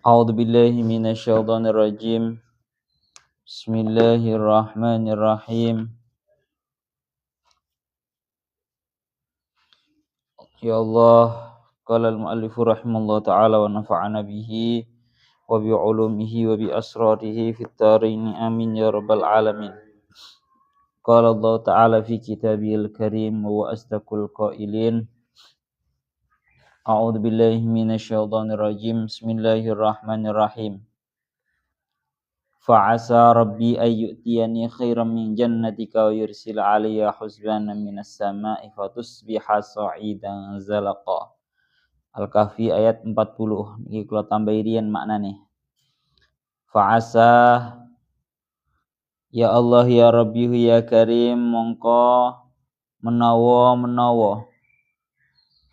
A'udzu billahi minasyaitonir rajim. Bismillahirrahmanirrahim. Ya Allah, qala al-mu'allifu rahimallahu ta'ala wa nafa'ana bihi wa bi 'ulumihi wa bi asrarihi fit dharain amin ya rabbal alamin. Qala Allah ta'ala fi kitabihil karim wa asdaqul qailin. A'udzu billahi minasyaitonir rajim. Bismillahirrahmanirrahim. Fa'asa rabbi ayyutiyani khairan min jannatika wa yursil 'alayya husbanan minas sama'i fatusbiha sa'idan zalaqa. Al-Kahfi ayat 40. Iki kula tambahi riyen maknane. Fa'asa ya Allah ya Rabbi ya Karim mongko menawa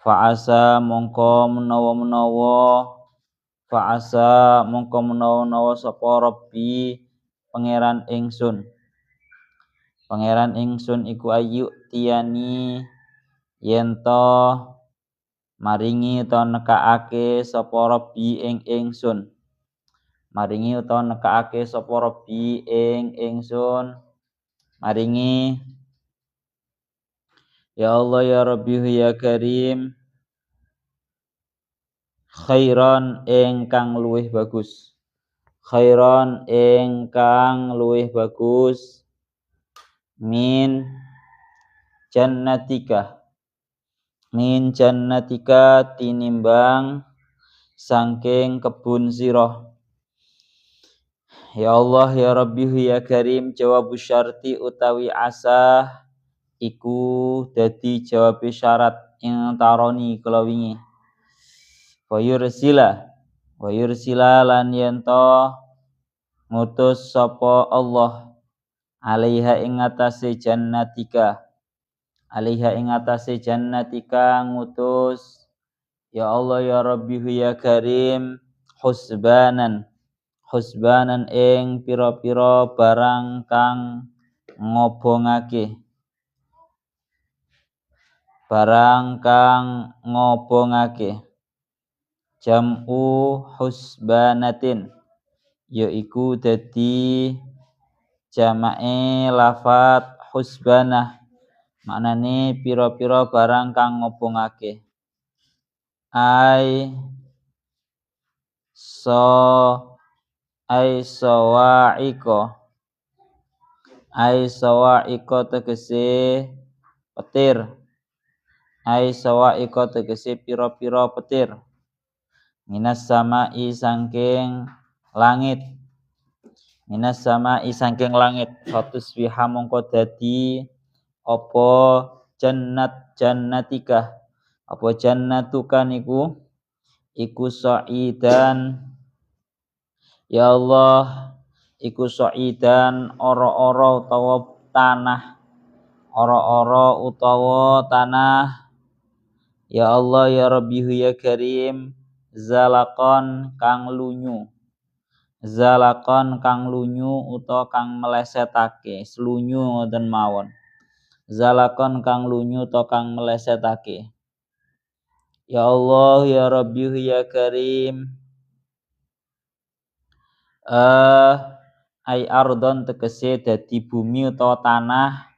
Fa'asa mongko menawa Fa'asa mongko menawa sapa Rabbi pangeran ingsun iku ayu tiyani yento maringi utawa nekaake sapa Rabbi ing ingsun maringi ya Allah ya Rabbi ya Karim khairon ingkang luwih bagus min jannatika tinimbang saking kebun sirah. Ya Allah ya Rabbi ya Karim jawabu syarti utawi asa iku dadi jawab syarat ing taroni kala wingi. Wa yursila lan yento ngutus sapa Allah alaiha ing atase jannatika ngutus ya Allah ya Rabbi ya Karim husbanan ing pira-pira barang kang ngobongake jam'u husbanatin yaiku dadi jamake lafat husbanah maknane pira-pira barang kang ngobongake ai sawaiko tegese pira-pira petir minas sama'i saking langit fatusbiha mongko dadi apa jannatuka iku sa'idan ya Allah iku sa'idan ora-ora utawa tanah ya Allah ya Rabbi ya Karim zalakon kang lunyu utawa kang melesetake slunyu ngoten mawon zalakon kang lunyu utawa kang melesetake ya Allah ya Rabbi ya Karim ai ardon tegese dadi bumi utawa tanah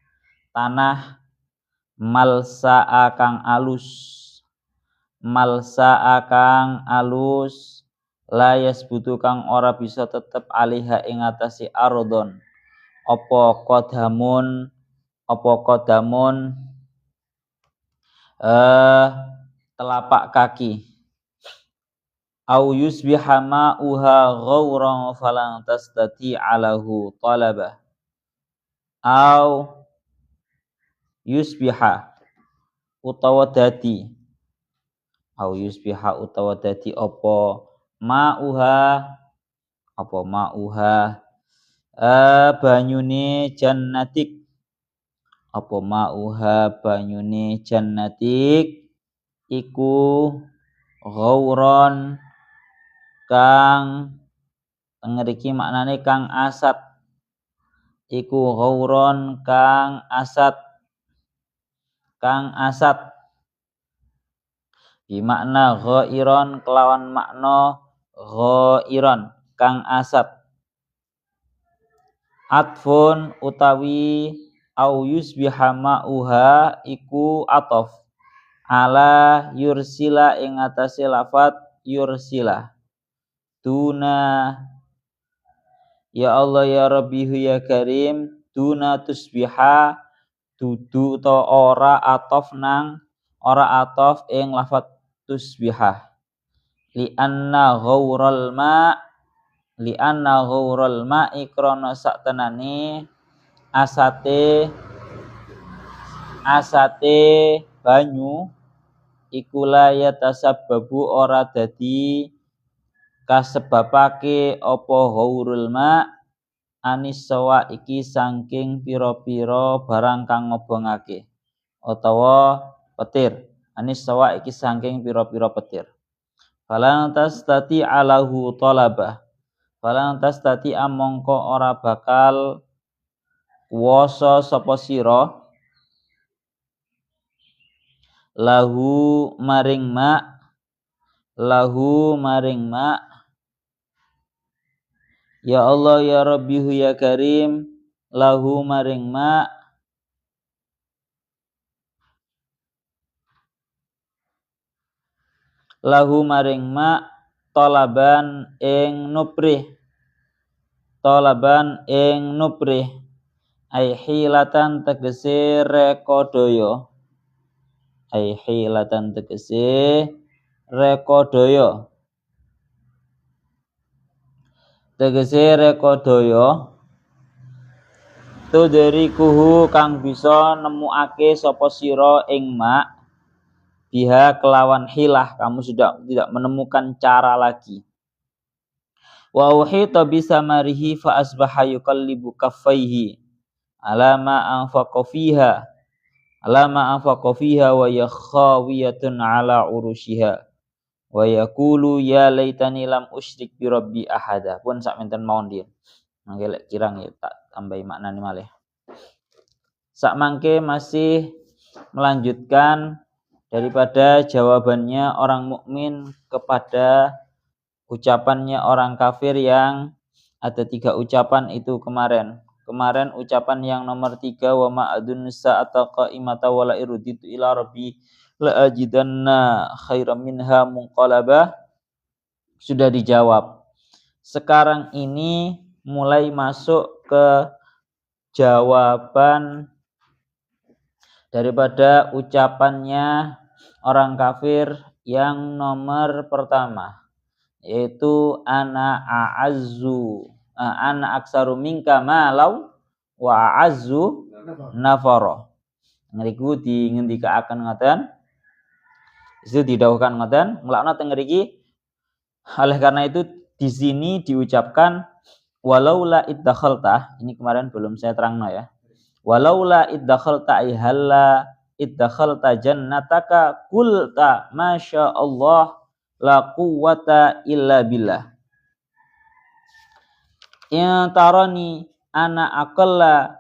malsa'a kang alus la yasbutu kang ora bisa tetep aliha ing atase ardon apa qadamun telapak kaki au yusbiha ma'uha ghauran falan tastati alahu talaba au yusbiha utawa dadi apa ma'uha banyune jannatik iku ghauron kang ngriki maknane kang asat bi makna ghairon kelawan makna ghairan kang asat. Atfun utawi au yusbiha ma'uha iku atof ala yursila ing atase lafat yursila. Tuna ya Allah ya Rabbihu ya Karim, tuna tusbiha dudu to ora atof ing lafat tusbihah. Li'anna ghaural ma'i krana saktenane asate banyu iku la yatasabbabu ora dadi kasebabake apa ghaurul ma anis sawa iki saking pira-pira barang kang ngobongake utawa petir. Anis sawa iki saking pira-pira petir. Falan tastati alahu talabah. Falan tastati amongko ora bakal kuwasa sapa sira lahu maring ma ya Allah ya Rabbihu ya Karim lahu maring ma tolaban ing nuprih ai hilatan tegese rekodaya tudrikuhu kang bisa nemukake sapa sira ing ma biha kelawan hilah, kamu sudah tidak menemukan cara lagi. Wa uhita bisamarihi fa asbaha yuqallibu kaffaihi ala ma anfaqa fiha wa yakhawiyatun ala urushiha wa yaqulu ya laitani lam usyrik bi rabbi ahada. Pun sak menten mawon dia mangke lek kirang ya tak tambahi maknane malih. Sak mangke masih melanjutkan daripada jawabannya orang mukmin kepada ucapannya orang kafir yang ada 3 ucapan itu kemarin. Kemarin ucapan yang nomor 3 wa ma adun sa'ata qa'imata wa la iruditu ila rabbi la ajidanna khairam minha munqalaba sudah dijawab. Sekarang ini mulai masuk ke jawaban daripada ucapannya orang kafir yang nomor pertama, yaitu ana aksaru minka malau wa a'azzu nafara. Ngriku dingendikaaken ngoten, itu didhawuhkan ngoten, nglakna teng mriki. Oleh karena itu di sini diucapkan walaula iddakhalta, ini kemarin belum saya terangno ya. Walaula iddakhalta ihalla iddakhalta jannataka qulta masya Allah la quwwata illa billah. In tarani ana aqalla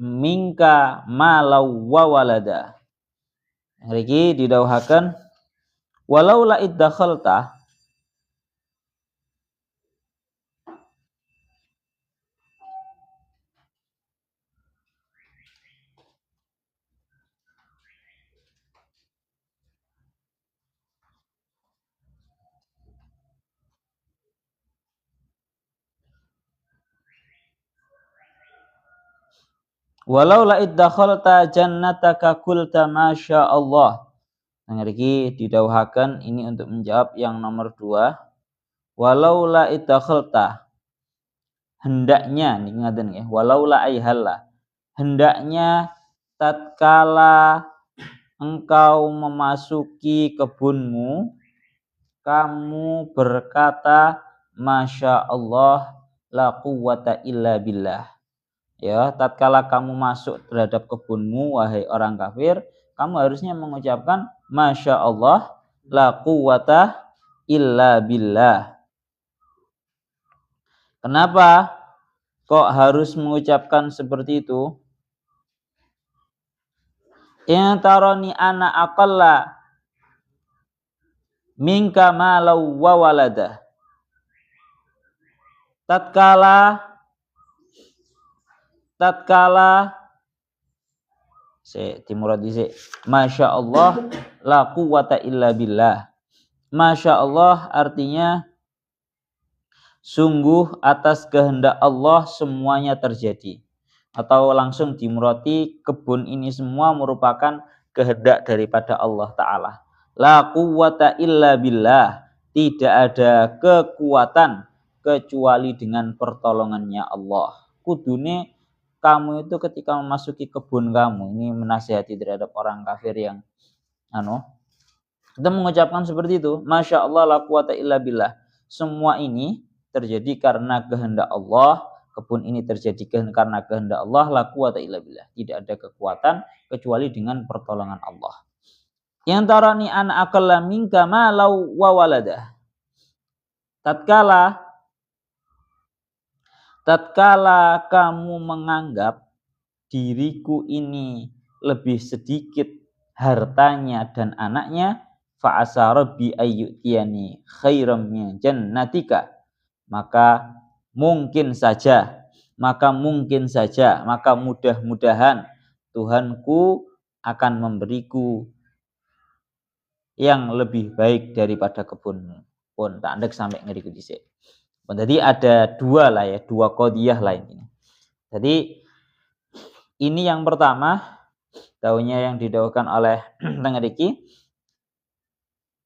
minka malau wa walada. Ngriki didhawuhaken walaula iddakhalta walaula iddakhalta jannataka qulta masya Allah. Ngriki didhawuhaken ini untuk menjawab yang nomor 2. Walaula iddakhalta, hendaknya niki ngaten nggih, walaula aihalla, hendaknya tatkala engkau memasuki kebunmu kamu berkata masya Allah la quwwata illa billah. Ya, tatkala kamu masuk terhadap kebunmu wahai orang kafir, kamu harusnya mengucapkan masya Allah la quwwata illa billah. Kenapa kok harus mengucapkan seperti itu? In tarani ana aqalla minka malau wa walada. tatkala Masya Allah la quwwata illa billah. Masya Allah artinya sungguh atas kehendak Allah semuanya terjadi. Atau langsung dimurati kebun ini semua merupakan kehendak daripada Allah Ta'ala. La quwwata illa billah. Tidak ada kekuatan kecuali dengan pertolongannya Allah. Kudune kamu itu ketika memasuki kebun kamu, ini menasihati terhadap orang kafir yang kita mengucapkan seperti itu, Masya Allah la quwwata illa billah. Semua ini terjadi karena kehendak Allah. Kebun ini terjadi karena kehendak Allah. La quwwata illa billah. Tidak ada kekuatan kecuali dengan pertolongan Allah. Yang tarani ana aqalla minka malau wa waladah. Tatkala kamu menganggap diriku ini lebih sedikit hartanya dan anaknya, fa'asa rabbi ayyutiyani khairam min jannatika, maka mudah-mudahan Tuhanku akan memberiku yang lebih baik daripada kebunmu. Pun tak andek sampai ngeriku dhisik. Jadi ada dua qadiyah lain ini. Jadi ini yang pertama, daunya yang didawuhkan oleh tengeriki,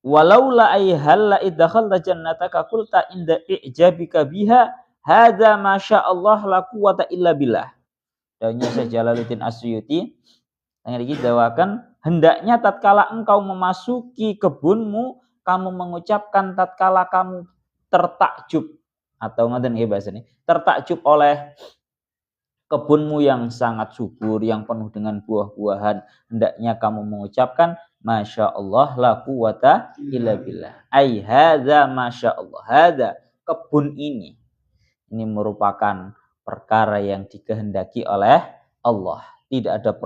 walaula ayyhalla iddakhalta jannataka qulta inda i'jabika biha hadza masya Allah la quwwata illa billah. Daunya Syekh Jalaluddin Asyuyuti tengeriki dawakan, hendaknya tatkala engkau memasuki kebunmu, kamu mengucapkan tatkala kamu tertakjub atau ngoten nggih bahasane, tertakjub oleh kebunmu yang sangat subur, yang penuh dengan buah-buahan, hendaknya kamu mengucapkan Masya Allah la quwwata illa billah. Ai hadza Masya Allah. Hadza, kebun ini merupakan perkara yang dikehendaki oleh Allah. Tidak ada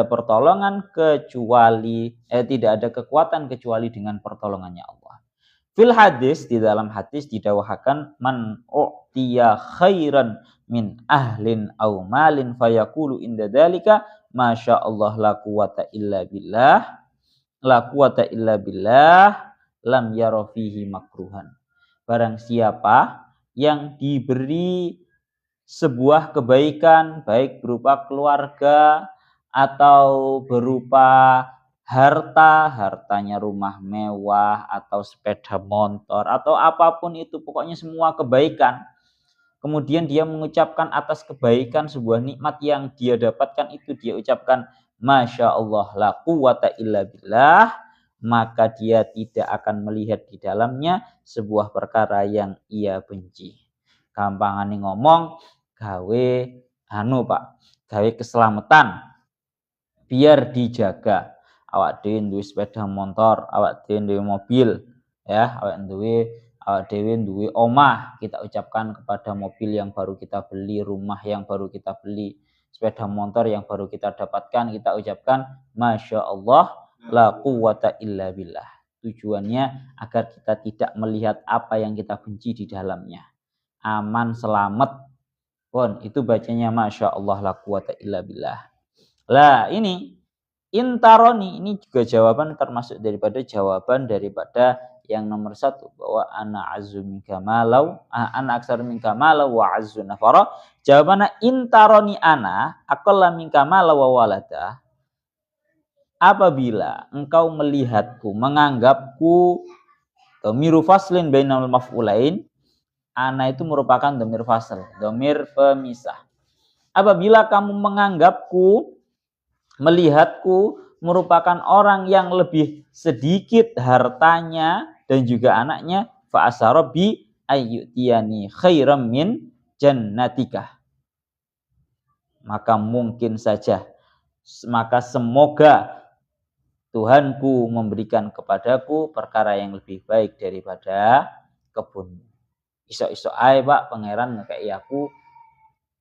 pertolongan kecuali tidak ada kekuatan kecuali dengan pertolongannya Allah. Fil hadis, di dalam hadis didawahkan, man u'tiya khairan min ahlin aw malin fayaqulu inda dzalika masya Allah la quwwata illa billah lam yara fihi makruhan. Barang siapa yang diberi sebuah kebaikan, baik berupa keluarga atau berupa hartanya rumah mewah atau sepeda motor atau apapun itu, pokoknya semua kebaikan, kemudian dia mengucapkan atas kebaikan sebuah nikmat yang dia dapatkan itu, dia ucapkan Masya Allah la quwwata illa billah, maka dia tidak akan melihat di dalamnya sebuah perkara yang ia benci. Gampangane ngomong, gawe keselamatan biar dijaga. Awak dhewe duwe sepeda motor, awak dhewe duwe mobil, ya, awak dhewe duwe omah, kita ucapkan kepada mobil yang baru kita beli, rumah yang baru kita beli, sepeda motor yang baru kita dapatkan, kita ucapkan Masya Allah la quwwata illa billah. Tujuannya agar kita tidak melihat apa yang kita benci di dalamnya. Aman, selamat. Pun itu bacanya Masya Allah la quwwata illa billah. Lah ini intaroni, ini juga jawaban termasuk daripada jawaban daripada yang nomor satu, bahwa ana azzu minka malau, ana aksar minka malau wa azzu nafara. Jawabannya intaroni ana aqalla minka malau wa walada. Apabila engkau melihatku, menganggapku, dhamiru faslin bainal maf'ulain, ana itu merupakan dhamir fasl, dhamir pemisah. Apabila kamu menganggapku, melihatku merupakan orang yang lebih sedikit hartanya dan juga anaknya, fa asarabi ayyutiyani khairam min jannatika, maka semoga Tuhanku memberikan kepadaku perkara yang lebih baik daripada kebunmu. Iso-iso ae Pak pangeran ngekei aku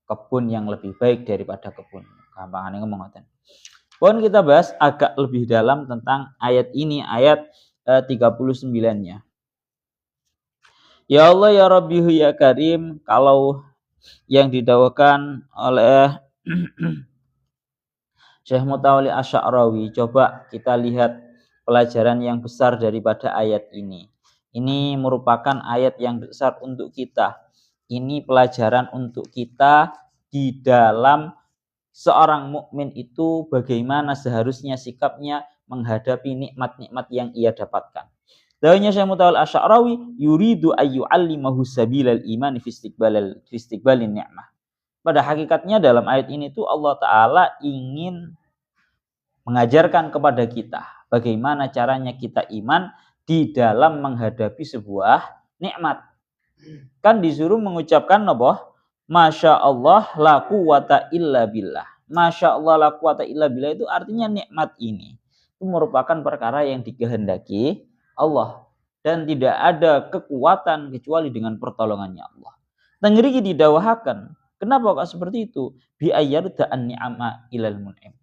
kebun yang lebih baik daripada kebunmu. Gampangane ngomong ngoten. Pun kita bahas agak lebih dalam tentang ayat ini, ayat 39-nya. Ya Allah ya Rabbihu ya Karim, kalau yang didakwakan oleh Syekh Mutawalli Asy'arawi, coba kita lihat pelajaran yang besar daripada ayat ini. Ini merupakan ayat yang besar untuk kita. Ini pelajaran untuk kita di dalam seorang mukmin itu bagaimana seharusnya sikapnya menghadapi nikmat-nikmat yang ia dapatkan. Dawuhnya Syekh Mutawalli Asy'arawi, yuridu ayyu'allimahu sabilal iman fi istiqbalin ni'mah. Pada hakikatnya dalam ayat ini tuh Allah Ta'ala ingin mengajarkan kepada kita bagaimana caranya kita iman di dalam menghadapi sebuah nikmat. Kan disuruh mengucapkan apa? Masya Allah la quwata illa billah. Masya Allah la quwata illa billah itu artinya nikmat ini itu merupakan perkara yang dikehendaki Allah dan tidak ada kekuatan kecuali dengan pertolongannya Allah. Tengriki didawahakan. Kenapa kok seperti itu? Bi ayyarda'an ni'ama ilal mun'im.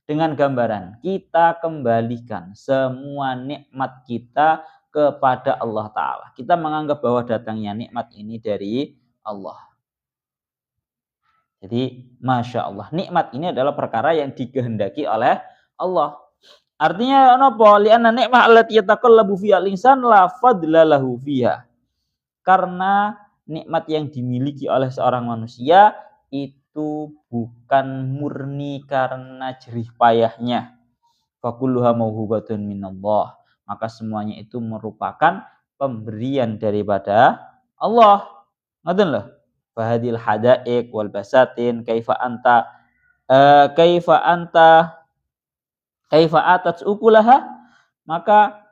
Dengan gambaran kita kembalikan semua nikmat kita kepada Allah Ta'ala. Kita menganggap bahwa datangnya nikmat ini dari Allah. Jadi Masya Allah, nikmat ini adalah perkara yang dikehendaki oleh Allah. Artinya apa? Li'anna nikmah allati yataqallabu fiha al-insan la fadla lahu fiha. Karena nikmat yang dimiliki oleh seorang manusia itu bukan murni karena jerih payahnya. Fakulluha mauhubatun minallah. Maka semuanya itu merupakan pemberian daripada Allah. Ngoten loh. Fahadil hadaik wal basatin kaifa anta kaifa atat ukulaha. Maka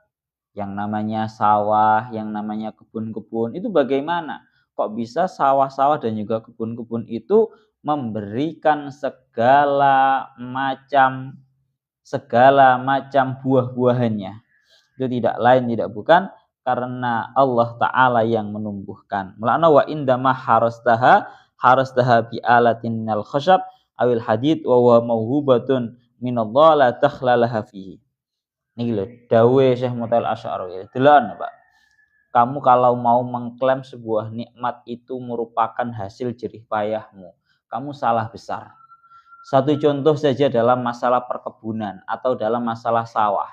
yang namanya sawah, yang namanya kebun-kebun itu bagaimana? Kok bisa sawah-sawah dan juga kebun-kebun itu memberikan segala macam buah-buahannya? Itu tidak lain tidak bukan karena Allah Ta'ala yang menumbuhkan. Mulana wa indama harastaha bi alatin minal khashab awil hadid wa huwa mauhubatun minallah la takhlalaha fihi. Ini lho, dawe Syekh Mutawalli Asy'arawi. Deloken, Pak. Kamu kalau mau mengklaim sebuah nikmat itu merupakan hasil jerih payahmu, kamu salah besar. Satu contoh saja dalam masalah perkebunan atau dalam masalah sawah.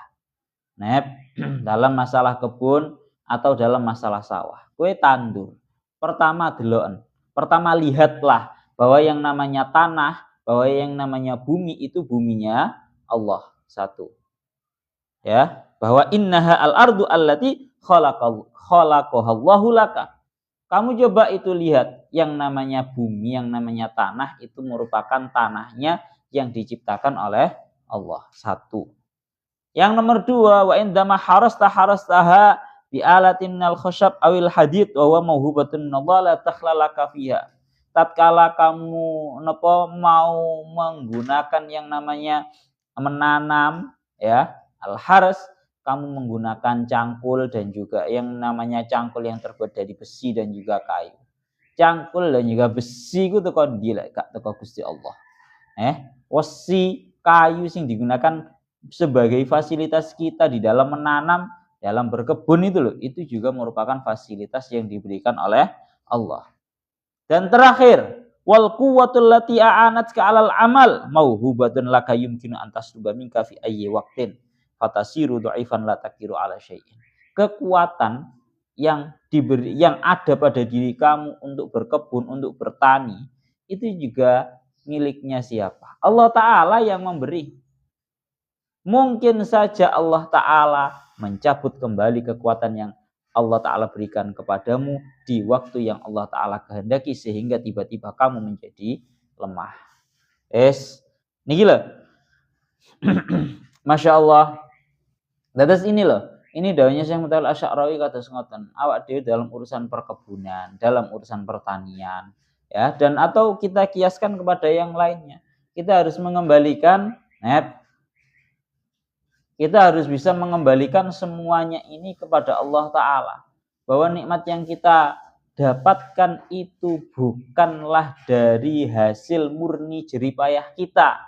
Dalam masalah kebun atau dalam masalah sawah. Kue tandur. Pertama deloken. Pertama lihatlah bahwa yang namanya tanah, bahwa yang namanya bumi itu buminya Allah. Satu. Ya, bahwa innaha al-ardu allati khalaqahallahu laka. Kamu coba itu lihat yang namanya bumi, yang namanya tanah itu merupakan tanahnya yang diciptakan oleh Allah. Satu. Yang nomor dua, wa indama harastaha bi alatin minal khashab awil hadid wa huwa mauhubatun minallah la takhlalaka fiha. Tatkala kamu mau menggunakan yang namanya menanam ya, al-haras, kamu menggunakan cangkul dan juga yang namanya cangkul yang terbuat dari besi dan juga kayu. Cangkul dan juga besi itu teko ndi lek gak teko Gusti Allah. Wesi, kayu sing digunakan sebagai fasilitas kita di dalam menanam, dalam berkebun itu loh, itu juga merupakan fasilitas yang diberikan oleh Allah. Dan terakhir, wal quwwatul lati a'anatka 'alal amal mauhubatun laka yumkinu an tasluba minka fi ayyi waqtin fatasiru dhaifan la takiru 'ala syai'in. Kekuatan yang diberi, yang ada pada diri kamu untuk berkebun, untuk bertani, itu juga miliknya siapa? Allah Ta'ala yang memberi. Mungkin saja Allah Ta'ala mencabut kembali kekuatan yang Allah Ta'ala berikan kepadamu di waktu yang Allah Ta'ala kehendaki sehingga tiba-tiba kamu menjadi lemah. Niki loh. Masya Allah. Dados ini loh. Ini dawuhnya Syekh Mutawalli Asy'arawi kados ngoten. Awak dhewe dalam urusan perkebunan, dalam urusan pertanian, ya, dan atau kita kiaskan kepada yang lainnya. Kita harus mengembalikan kita harus bisa mengembalikan semuanya ini kepada Allah Ta'ala. Bahwa nikmat yang kita dapatkan itu bukanlah dari hasil murni jerih payah kita.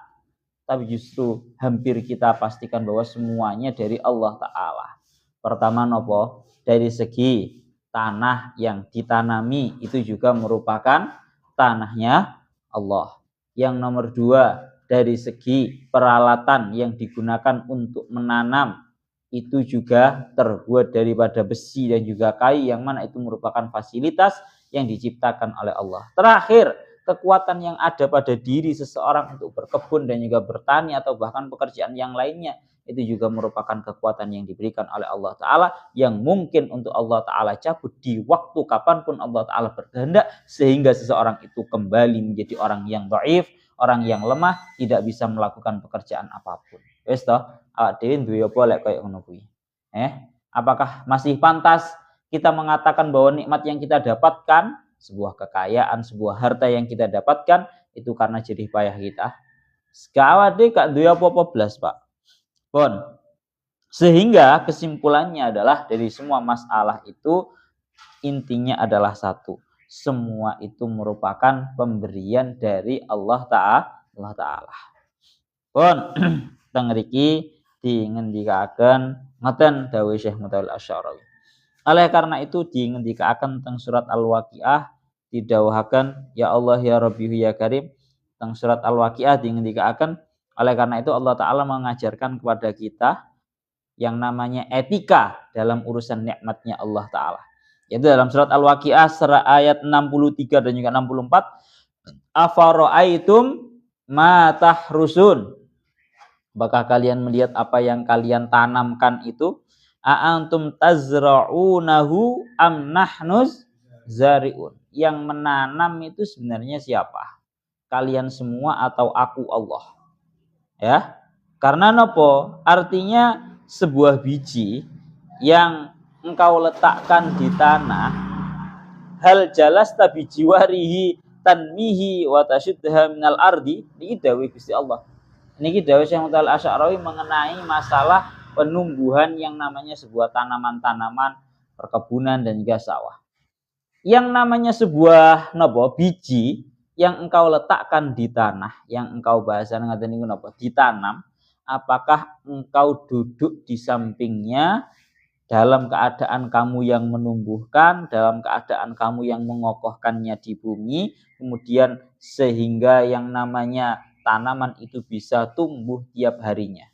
Tapi justru hampir kita pastikan bahwa semuanya dari Allah Ta'ala. Pertama nopo? Dari segi tanah yang ditanami itu juga merupakan tanahnya Allah. Yang nomor 2, dari segi peralatan yang digunakan untuk menanam itu juga terbuat daripada besi dan juga kayu, yang mana itu merupakan fasilitas yang diciptakan oleh Allah. Terakhir, kekuatan yang ada pada diri seseorang untuk berkebun dan juga bertani atau bahkan pekerjaan yang lainnya, itu juga merupakan kekuatan yang diberikan oleh Allah Ta'ala, yang mungkin untuk Allah Ta'ala cabut di waktu kapanpun Allah Ta'ala berkehendak, sehingga seseorang itu kembali menjadi orang yang dhaif, orang yang lemah, tidak bisa melakukan pekerjaan apapun. Wes toh, awak dhewe duwe apa lek koyo ngono kuwi? Apakah masih pantas kita mengatakan bahwa nikmat yang kita dapatkan, sebuah kekayaan, sebuah harta yang kita dapatkan itu karena jerih payah kita? Awak dhewe gak duwe apa-apa blas, Pak. Bon. Sehingga kesimpulannya adalah dari semua masalah itu intinya adalah satu. Semua itu merupakan pemberian dari Allah Ta'ala. Bon, teng mriki dingendikaken ngoten dawuh Syekh Mutawalli Asy'arawi. Oleh karena itu dingendikaken teng surat Al-Waqiah didhawuhaken ya Allah ya Rabbi ya Karim. Teng surat Al-Waqiah dingendikaken oleh karena itu Allah Ta'ala mengajarkan kepada kita yang namanya etika dalam urusan nikmatnya Allah Ta'ala. Yaitu dalam surat Al-Waqiah ayat 63 dan juga 64. Afara'aitum ma tahrusun. Apakah kalian melihat apa yang kalian tanamkan itu? A'antum tazra'unahu am nahnuz zari'un. Yang menanam itu sebenarnya siapa? Kalian semua atau aku Allah? Ya. Karena nopo? Artinya sebuah biji yang engkau letakkan di tanah, hal jalasta bijiwarihi tanmihi wa tasyudha minal ardi, iki dawuh Gusti Allah. Niki dawuh Syekh Mutawalli Asy'arawi mengenai masalah penumbuhan yang namanya sebuah tanaman-tanaman, perkebunan dan juga sawah. Yang namanya sebuah biji yang engkau letakkan di tanah, yang engkau bahasan ngaten niku napa? Ditanam, apakah engkau duduk di sampingnya dalam keadaan kamu yang menumbuhkan, dalam keadaan kamu yang mengokohkannya di bumi, kemudian sehingga yang namanya tanaman itu bisa tumbuh tiap harinya.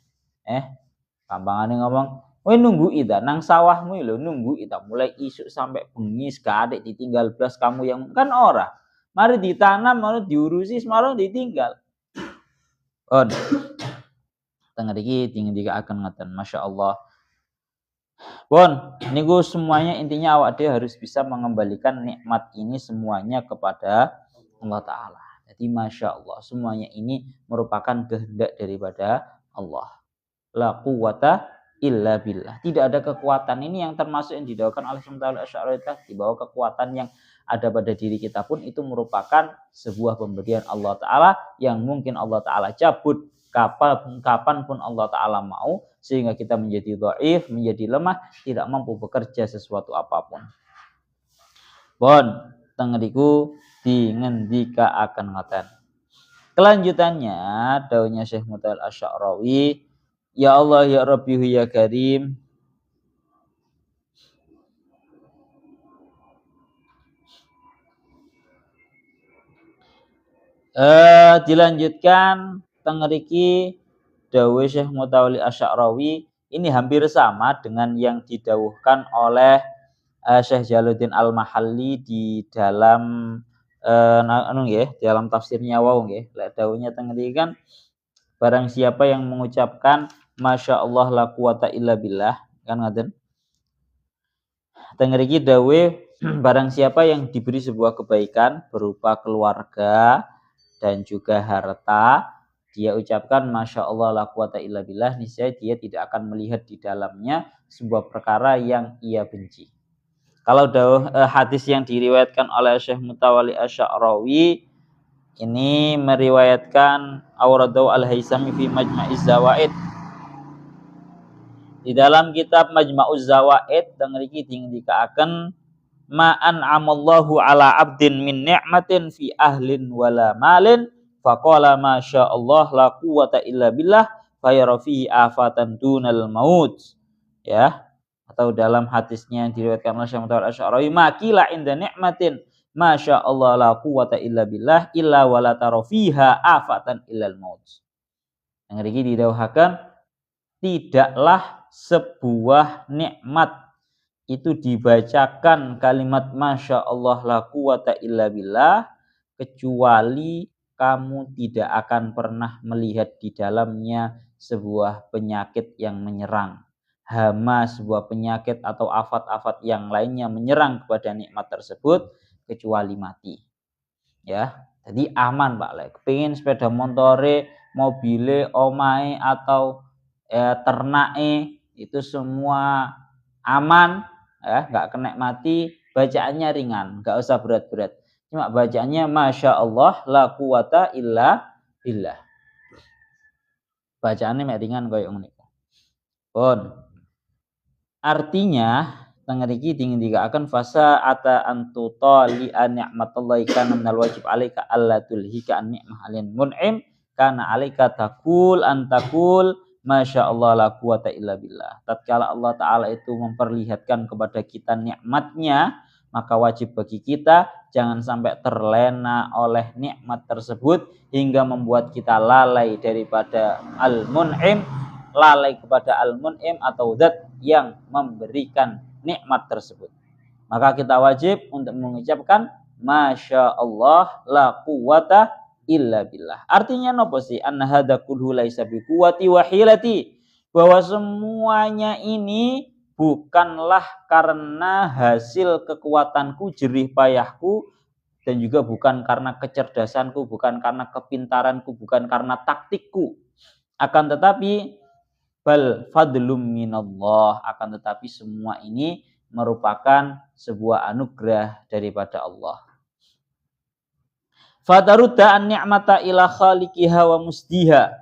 Gampangane ngomong, kowe nunggu ida nang sawahmu lho, nunggu ida mulai isuk sampai bengi sekadek ditinggal blas kamu yang kan ora. Mari ditanam, mari diurusi, semalam ditinggal. Tengah iki dingendikaken ngoten, masyaallah. Bon, niku semuanya intinya awak dhewe harus bisa mengembalikan nikmat ini semuanya kepada Allah Ta'ala. Jadi Masya Allah, semuanya ini merupakan kehendak daripada Allah. La quwwata illa billah. Tidak ada kekuatan ini yang termasuk yang didawuhkan oleh Syekh Mutawalli Asy'arawi tadi, bahwa kekuatan yang ada pada diri kita pun itu merupakan sebuah pemberian Allah Ta'ala yang mungkin Allah Ta'ala cabut kapan pun Allah Ta'ala mau, sehingga kita menjadi dhaif, menjadi lemah, tidak mampu bekerja sesuatu apapun. Bon, tengeriku dingendikaaken ngoten. Kelanjutannya dawuhnya Syekh Mutawalli Asy'arawi, ya Allah ya Rabbi ya Karim. Dilanjutkan tengeriki dawuh Syekh Mutawalli Asy'arawi ini hampir sama dengan yang didawuhkan oleh Syekh Jalaluddin Al-Mahalli di dalam dalam tafsirnya wau nggih. Lek dawuhnya tengeriki kan barang siapa yang mengucapkan Masya Allah la quwata illa billah, kan ngaten. Tengeriki dawuh barang siapa yang diberi sebuah kebaikan berupa keluarga dan juga harta, dia ucapkan Masya Allah la quwata illa billah, niscaya dia tidak akan melihat di dalamnya sebuah perkara yang ia benci. Kalau hadis yang diriwayatkan oleh Syekh Mutawalli Asy'arawi ini meriwayatkan Awradahu Al-Haisami fi Majma'iz Zawaid. Di dalam kitab Majma'uz Zawaid tengriki dingendikaaken ma an'amallahu ala 'abdin min ni'matin fi ahlin wala malin faqala ma sya'allah la quwwata illa billah fayara fihi afatan dunal maut. Ya. atau dalam hadisnya yang diriwayatkan oleh Syekh Mutawal Asy'arawi, makila inda ni'matin masya Allah la quwata illa billah illa wala tara fiha afatan illal maut. Yang iki didhawuhaken tidaklah sebuah nikmat itu dibacakan kalimat masya Allah la quwata illa billah kecuali kamu tidak akan pernah melihat di dalamnya sebuah penyakit yang menyerang, hama, sebuah penyakit atau afat-afat yang lainnya menyerang kepada nikmat tersebut kecuali mati. Ya, jadi aman Pak Lek. Kepingin sepeda motore, mobile, omae atau ternake itu semua aman, ya, nggak kena mati, bacaannya ringan, nggak usah berat-berat. Cuma bacaannya masya Allah la quwata illa billah. Bacaannya mek ringan koyo ngono. Pun artinya tengeriki dingin akan fasa ata antuta li an ni'matallahi kana minal wajib alaika alla tulhika an ni'mah alin mun'im kana alaika taqul antakul masya Allah la quwata illa billah. Tatkala Allah Ta'ala itu memperlihatkan kepada kita nikmatnya, maka wajib bagi kita jangan sampai terlena oleh nikmat tersebut hingga membuat kita lalai daripada al-mun'im, lalai kepada al-mun'im atau zat yang memberikan nikmat tersebut. Maka kita wajib untuk mengucapkan masya Allah la quwata illa billah. Artinya nopo sih? Anna hadza kullu laisa bi quwwati wa hilati. Bahwa semuanya ini bukanlah karena hasil kekuatanku, jerih payahku, dan juga bukan karena kecerdasanku, bukan karena kepintaranku, bukan karena taktikku. Akan tetapi bal fadlum minallah, akan tetapi semua ini merupakan sebuah anugerah daripada Allah. Fatarudda an ni'mata ila khaliqiha wa musdiha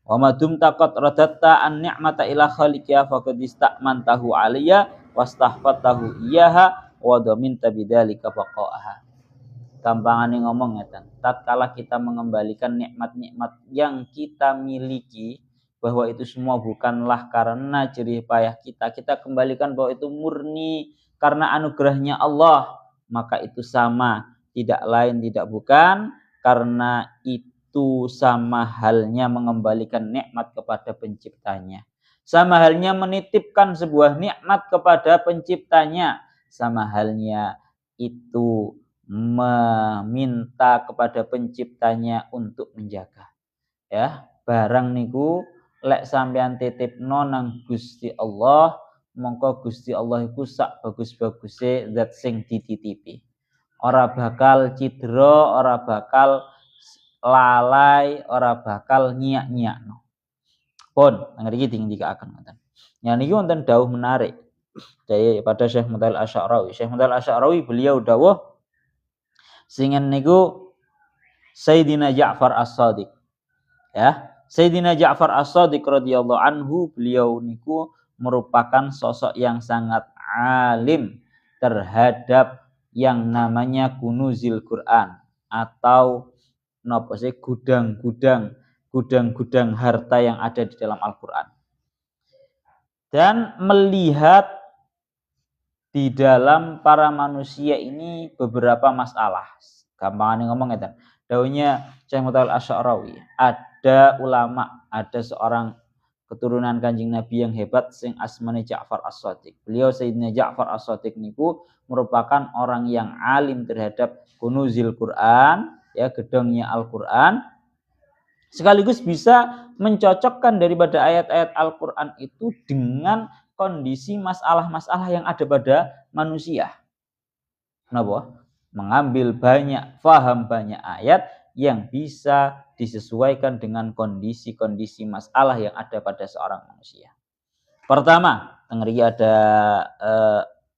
wa ma dumta qad radatta an ni'mata ila khaliqiha faqad istamantahu alayya wastahfatahu iyaha wa daminta bidzalika baqaaha. Gampangane ngomong ngeten, tatkala kita mengembalikan nikmat-nikmat yang kita miliki, bahwa itu semua bukanlah karena jerih payah kita, kita kembalikan bahwa itu murni karena anugerahnya Allah, maka itu sama, tidak lain tidak bukan karena itu sama halnya mengembalikan nikmat kepada penciptanya, sama halnya menitipkan sebuah nikmat kepada penciptanya, sama halnya itu meminta kepada penciptanya untuk menjaga. Ya, barang niku lek sampean titipno nang Gusti Allah, mongko Gusti Allah iku sak bagus-baguse zat sing dititipi. Ora bakal cidra, ora bakal lalai, ora bakal nyiak-nyiakno. Pun ngriki dingdikaken ngoten. Ya niki wonten dawuh menarik daripada Syekh Mutawal Asy'arawi. Syekh Mutawal Asy'arawi beliau dawuh singen niku Sayyidina Ja'far As-Shadiq. Ya, Sayyidina Ja'far As-Shadiq radhiyallahu anhu, beliau niku merupakan sosok yang sangat alim terhadap yang namanya kunuzil Quran atau napa sih gudang-gudang harta yang ada di dalam Al-Qur'an. Dan melihat di dalam para manusia ini beberapa masalah. Gampangane ngomong ngeten. Dawuhnya Syekh Mutawal Asy'arawi, ada ulama, ada seorang keturunan Kanjeng Nabi yang hebat sing asmane Ja'far As-Shadiq. Beliau Sayyidina Ja'far As-Shadiq niku merupakan orang yang alim terhadap kunuzil Quran, ya, gedongnya Al-Qur'an. Sekaligus bisa mencocokkan daripada ayat-ayat Al-Qur'an itu dengan kondisi masalah-masalah yang ada pada manusia. Kenapa? Mengambil faham banyak ayat yang bisa disesuaikan dengan kondisi-kondisi masalah yang ada pada seorang manusia. Pertama, tengeri ada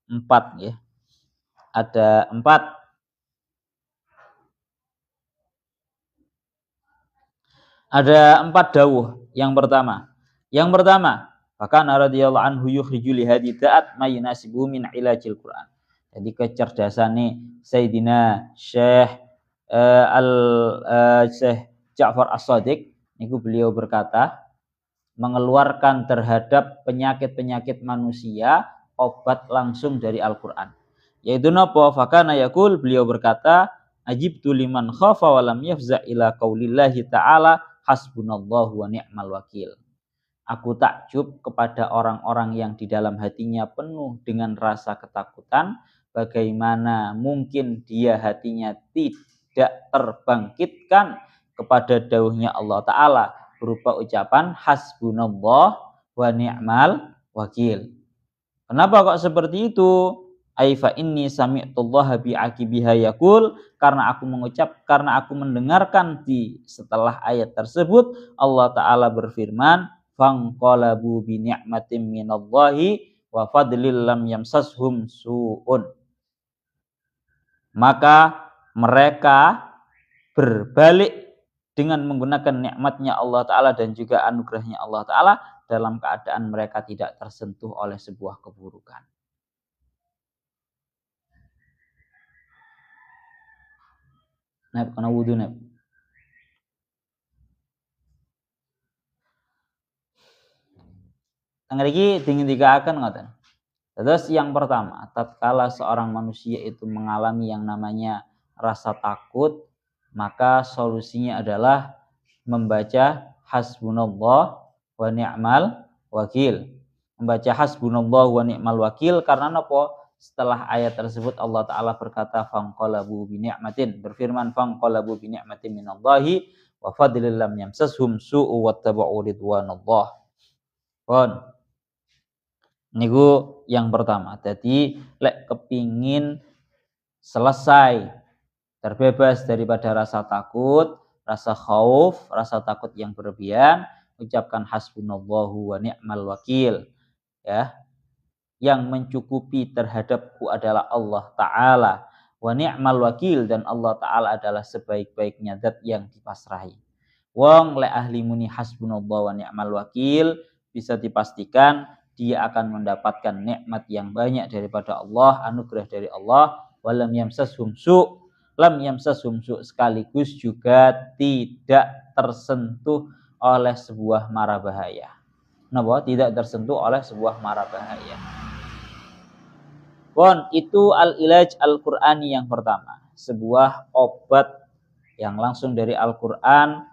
4 ya. Ada 4. Ada 4 dawuh. Yang pertama, bahkan radhiyallahu anhu yukhriju li hadida'at ma yunasibu min ilajil Quran. Jadi kecerdasane Sayyidina Syekh Syekh Ja'far As-Shadiq niku beliau berkata mengeluarkan terhadap penyakit-penyakit manusia obat langsung dari Al-Qur'an. Yaitu napa? Fakana yaqul, beliau berkata, ajibtu liman khafa wa lam yafza ila qaulillahi ta'ala hasbunallahu wa ni'mal wakil. Aku takjub kepada orang-orang yang di dalam hatinya penuh dengan rasa ketakutan, bagaimana mungkin dia hatinya tidak terbangkitkan kepada dauhnya Allah Ta'ala berupa ucapan hasbunallah wa ni'mal wakil. Kenapa kok seperti itu? Aifa inni sami'tullaha bi'aqibiha yaqul, karena aku mendengarkan di setelah ayat tersebut Allah Ta'ala berfirman, fanqalabu bi ni'matin minallahi wa fadlil lam yamsashum su'un. Maka mereka berbalik dengan menggunakan nikmatnya Allah Ta'ala dan juga anugerahnya Allah Ta'ala dalam keadaan mereka tidak tersentuh oleh sebuah keburukan. Nah, kena wudu nih. Ngriki dingin dikaaken ngoten. Terus yang pertama, tatkala seorang manusia itu mengalami yang namanya rasa takut, maka solusinya adalah membaca hasbunallah wa ni'mal wakil. Membaca hasbunallah wa ni'mal wakil karena apa? Setelah ayat tersebut Allah Ta'ala berkata fanqalabu bi ni'matin, berfirman fanqalabu bi ni'matin minallahi wa fadlil lam yamsashum su'u wattaba'u ridwanallah. Pon. Niku yang pertama. Jadi lek kepingin selesai terbebas daripada rasa takut, rasa khauf, rasa takut yang berlebihan, ucapkan hasbunallahu wa ni'mal wakil. Ya. Yang mencukupi terhadapku adalah Allah Ta'ala. Wa ni'mal wakil, dan Allah Ta'ala adalah sebaik-baiknya zat yang dipasrahi. Wong le ahli muni hasbunallahu wa ni'mal wakil, bisa dipastikan dia akan mendapatkan nikmat yang banyak daripada Allah, anugerah dari Allah. Walam yamsashum su', lam yamsashum su', sekaligus juga tidak tersentuh oleh sebuah mara bahaya. Napa? Tidak tersentuh oleh sebuah mara bahaya. Pon, itu al-ilaj al-Qur'ani yang pertama, sebuah obat yang langsung dari Al-Qur'an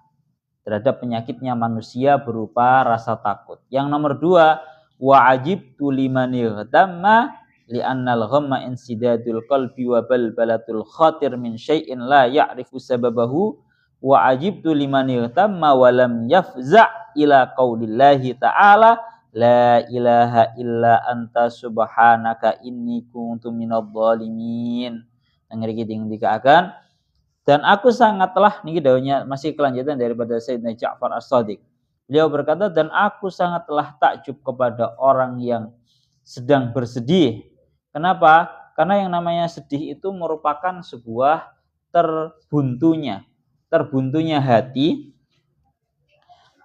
terhadap penyakitnya manusia berupa rasa takut. Yang nomor dua, wa ajibtu liman igtamma li'annal ghamma insidadul qalbi wa balbalatul khatir min syai'in la ya'rifu sababahu wa ajibtu liman igtamma wa lam yafza' ila qaulillahi ta'ala la ilaha illa anta subhanaka inni kuntu minadh dhalimin. Ngriki dikaaken, dan aku sangatlah, niki dawuhnya masih kelanjutan daripada Sayyidina Ja'far As-Shadiq. Beliau berkata, dan aku sangatlah takjub kepada orang yang sedang bersedih. Kenapa? Karena yang namanya sedih itu merupakan sebuah terbuntunya hati,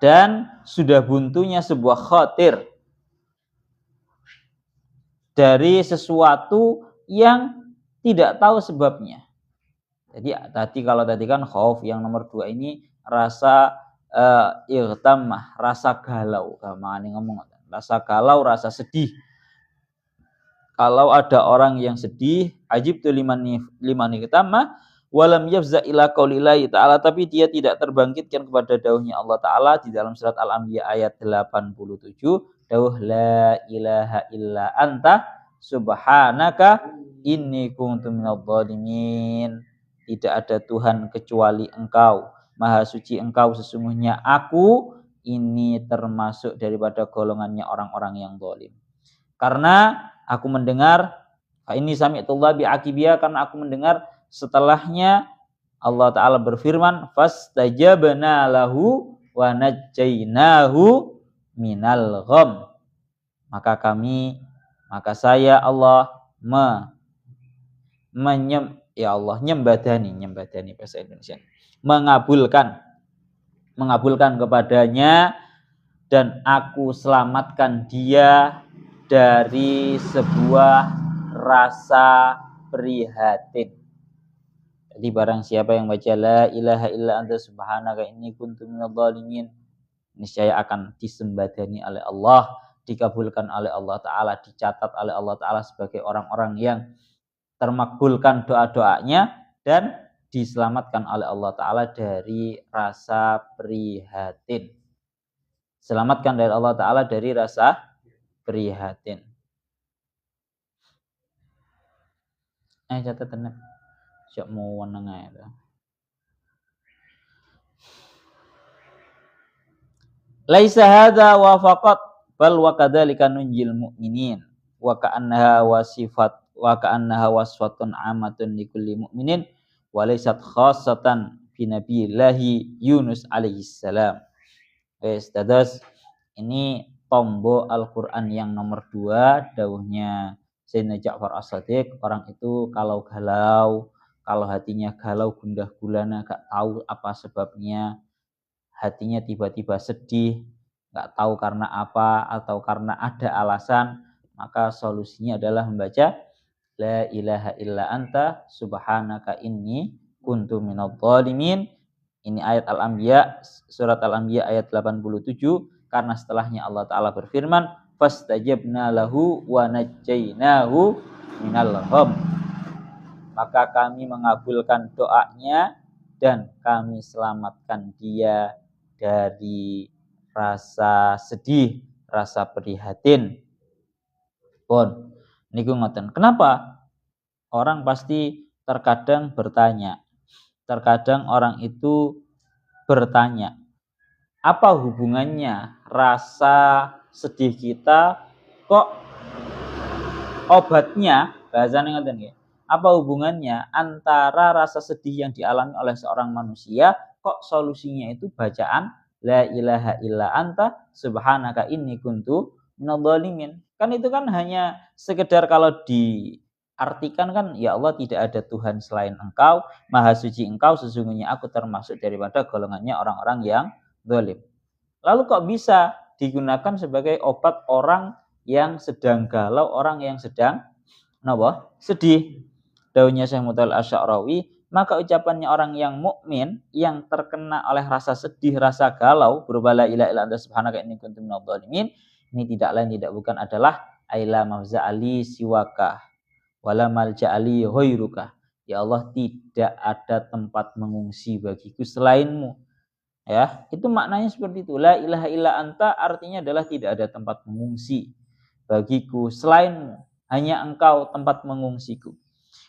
dan sudah buntunya sebuah khatir dari sesuatu yang tidak tahu sebabnya. Jadi kalau tadi kan khauf, yang nomor dua ini rasa irtamah, rasa galau, rasa galau, rasa sedih. Kalau ada orang yang sedih, ajibtu liman irtamah walam yafza ila qaulillahi ta'ala, tapi dia tidak terbangkitkan kepada dauhnya Allah Ta'ala di dalam surat Al-Anbiya ayat 87, dauh la ilaha illa anta subhanaka inni kuntu minadh dhalimin. Tidak ada Tuhan kecuali Engkau, Maha suci Engkau, sesungguhnya aku ini termasuk daripada golongannya orang-orang yang zalim. Karena aku mendengar, ini sami'tullah bi'aqibiyah, karena aku mendengar setelahnya Allah Ta'ala berfirman fastajabna lahu wa najjainahu minal gham. Maka saya Allah nyembadani bahasa Indonesia, mengabulkan kepadanya, dan aku selamatkan dia dari sebuah rasa prihatin. Jadi barang siapa yang baca la ilaha illa anta subhanaka inni kuntu minadh dhalimin, niscaya akan disembadani oleh Allah dikabulkan oleh Allah Ta'ala, dicatat oleh Allah Ta'ala sebagai orang-orang yang termakbulkan doa-doanya dan diselamatkan oleh Allah Ta'ala dari rasa prihatin. Selamatkan dari Allah Ta'ala dari rasa prihatin. Catatan siap mau weneng ae. Laisa hadza wa faqat bal wa kadzalika nunjil mu'minin wa ka'annaha wasfatun amatun likulli mu'minin wa laysat khassatan fi nabiyillahi Yunus alaihi salam. Dados ini tombo Al-Qur'an yang nomor 2 dawuhnya Sayyidina Ja'far As-Shadiq, orang itu kalau galau, kalau hatinya galau gundah gulana, gak tahu apa sebabnya, hatinya tiba-tiba sedih, nggak tahu karena apa atau karena ada alasan, maka solusinya adalah membaca La ilaha illa anta subhanaka inni kuntu minadh dhalimin. Ini ayat Al-Anbiya, surat Al-Anbiya ayat 87, karena setelahnya Allah Ta'ala berfirman fastajabna lahu wa najjainahu minal gham. Maka kami mengabulkan doanya dan kami selamatkan dia dari rasa sedih, rasa prihatin. Pun niku ngoten. Kenapa? Orang pasti terkadang bertanya. Terkadang orang itu bertanya, apa hubungannya rasa sedih kita kok obatnya, bahasanya ngoten nggih. Apa hubungannya antara rasa sedih yang dialami oleh seorang manusia kok solusinya itu bacaan La ilaha illa anta subhanaka inni kuntu minadh dhalimin. Kan itu kan hanya sekedar kalau diartikan kan, ya Allah tidak ada Tuhan selain Engkau, Maha Suci Engkau, sesungguhnya aku termasuk daripada golongannya orang-orang yang zalim. Lalu kok bisa digunakan sebagai obat orang yang sedang galau, orang yang sedang sedih? Daunnya Syekh Mutawalli Asy-Sya'rawi, maka ucapannya orang yang mukmin yang terkena oleh rasa sedih, rasa galau berupa la ilaha illa anta subhanaka inni kuntu minadh dhalimin, ini tidak lain tidak bukan adalah aila mafza'ali siwaka wala malja'ali ghairuka. Ya Allah, tidak ada tempat mengungsi bagiku selainmu. Ya, itu maknanya seperti itu. La ilaha illa anta artinya adalah tidak ada tempat mengungsi bagiku selainmu. Hanya Engkau tempat mengungsiku.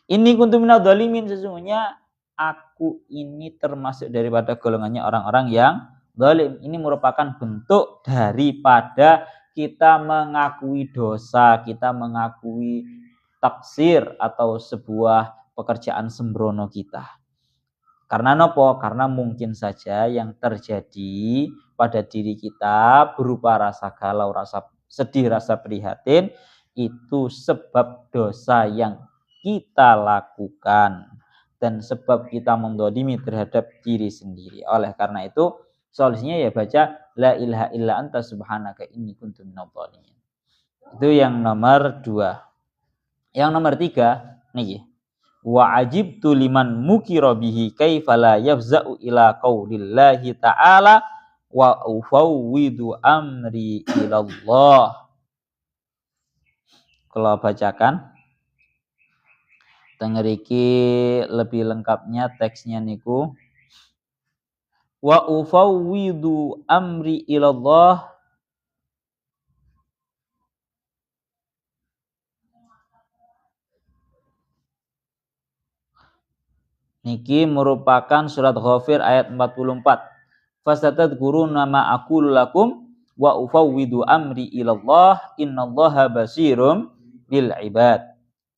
Ini kuntu minadh dhalimin, sesungguhnya aku ini termasuk daripada golongannya orang-orang yang zalim. Ini merupakan bentuk daripada kita mengakui dosa, kita mengakui taksir atau sebuah pekerjaan sembrono kita. Karena nopo? Karena mungkin saja yang terjadi pada diri kita berupa rasa galau, rasa sedih, rasa prihatin, itu sebab dosa yang kita lakukan dan sebab kita mendolimi terhadap diri sendiri. Oleh karena itu solusinya ya baca la ilaha illa anta subhanaka inni kuntu minadh dhalimin. Itu yang nomor 2. Yang nomor 3 niki. Wa ajibtu liman mukira bihi kaifa la yafza'u ila qaulillahi ta'ala wa ufawwidu amri ilallah. Kalau bacakan tengeriki lebih lengkapnya teksnya niku wa ufawwidu amri ilallah niki merupakan surat Ghafir ayat 44. Fasatadkuruna ma aqulu lakum wa ufawwidu amri ilallah innallaha basirum bil ibad.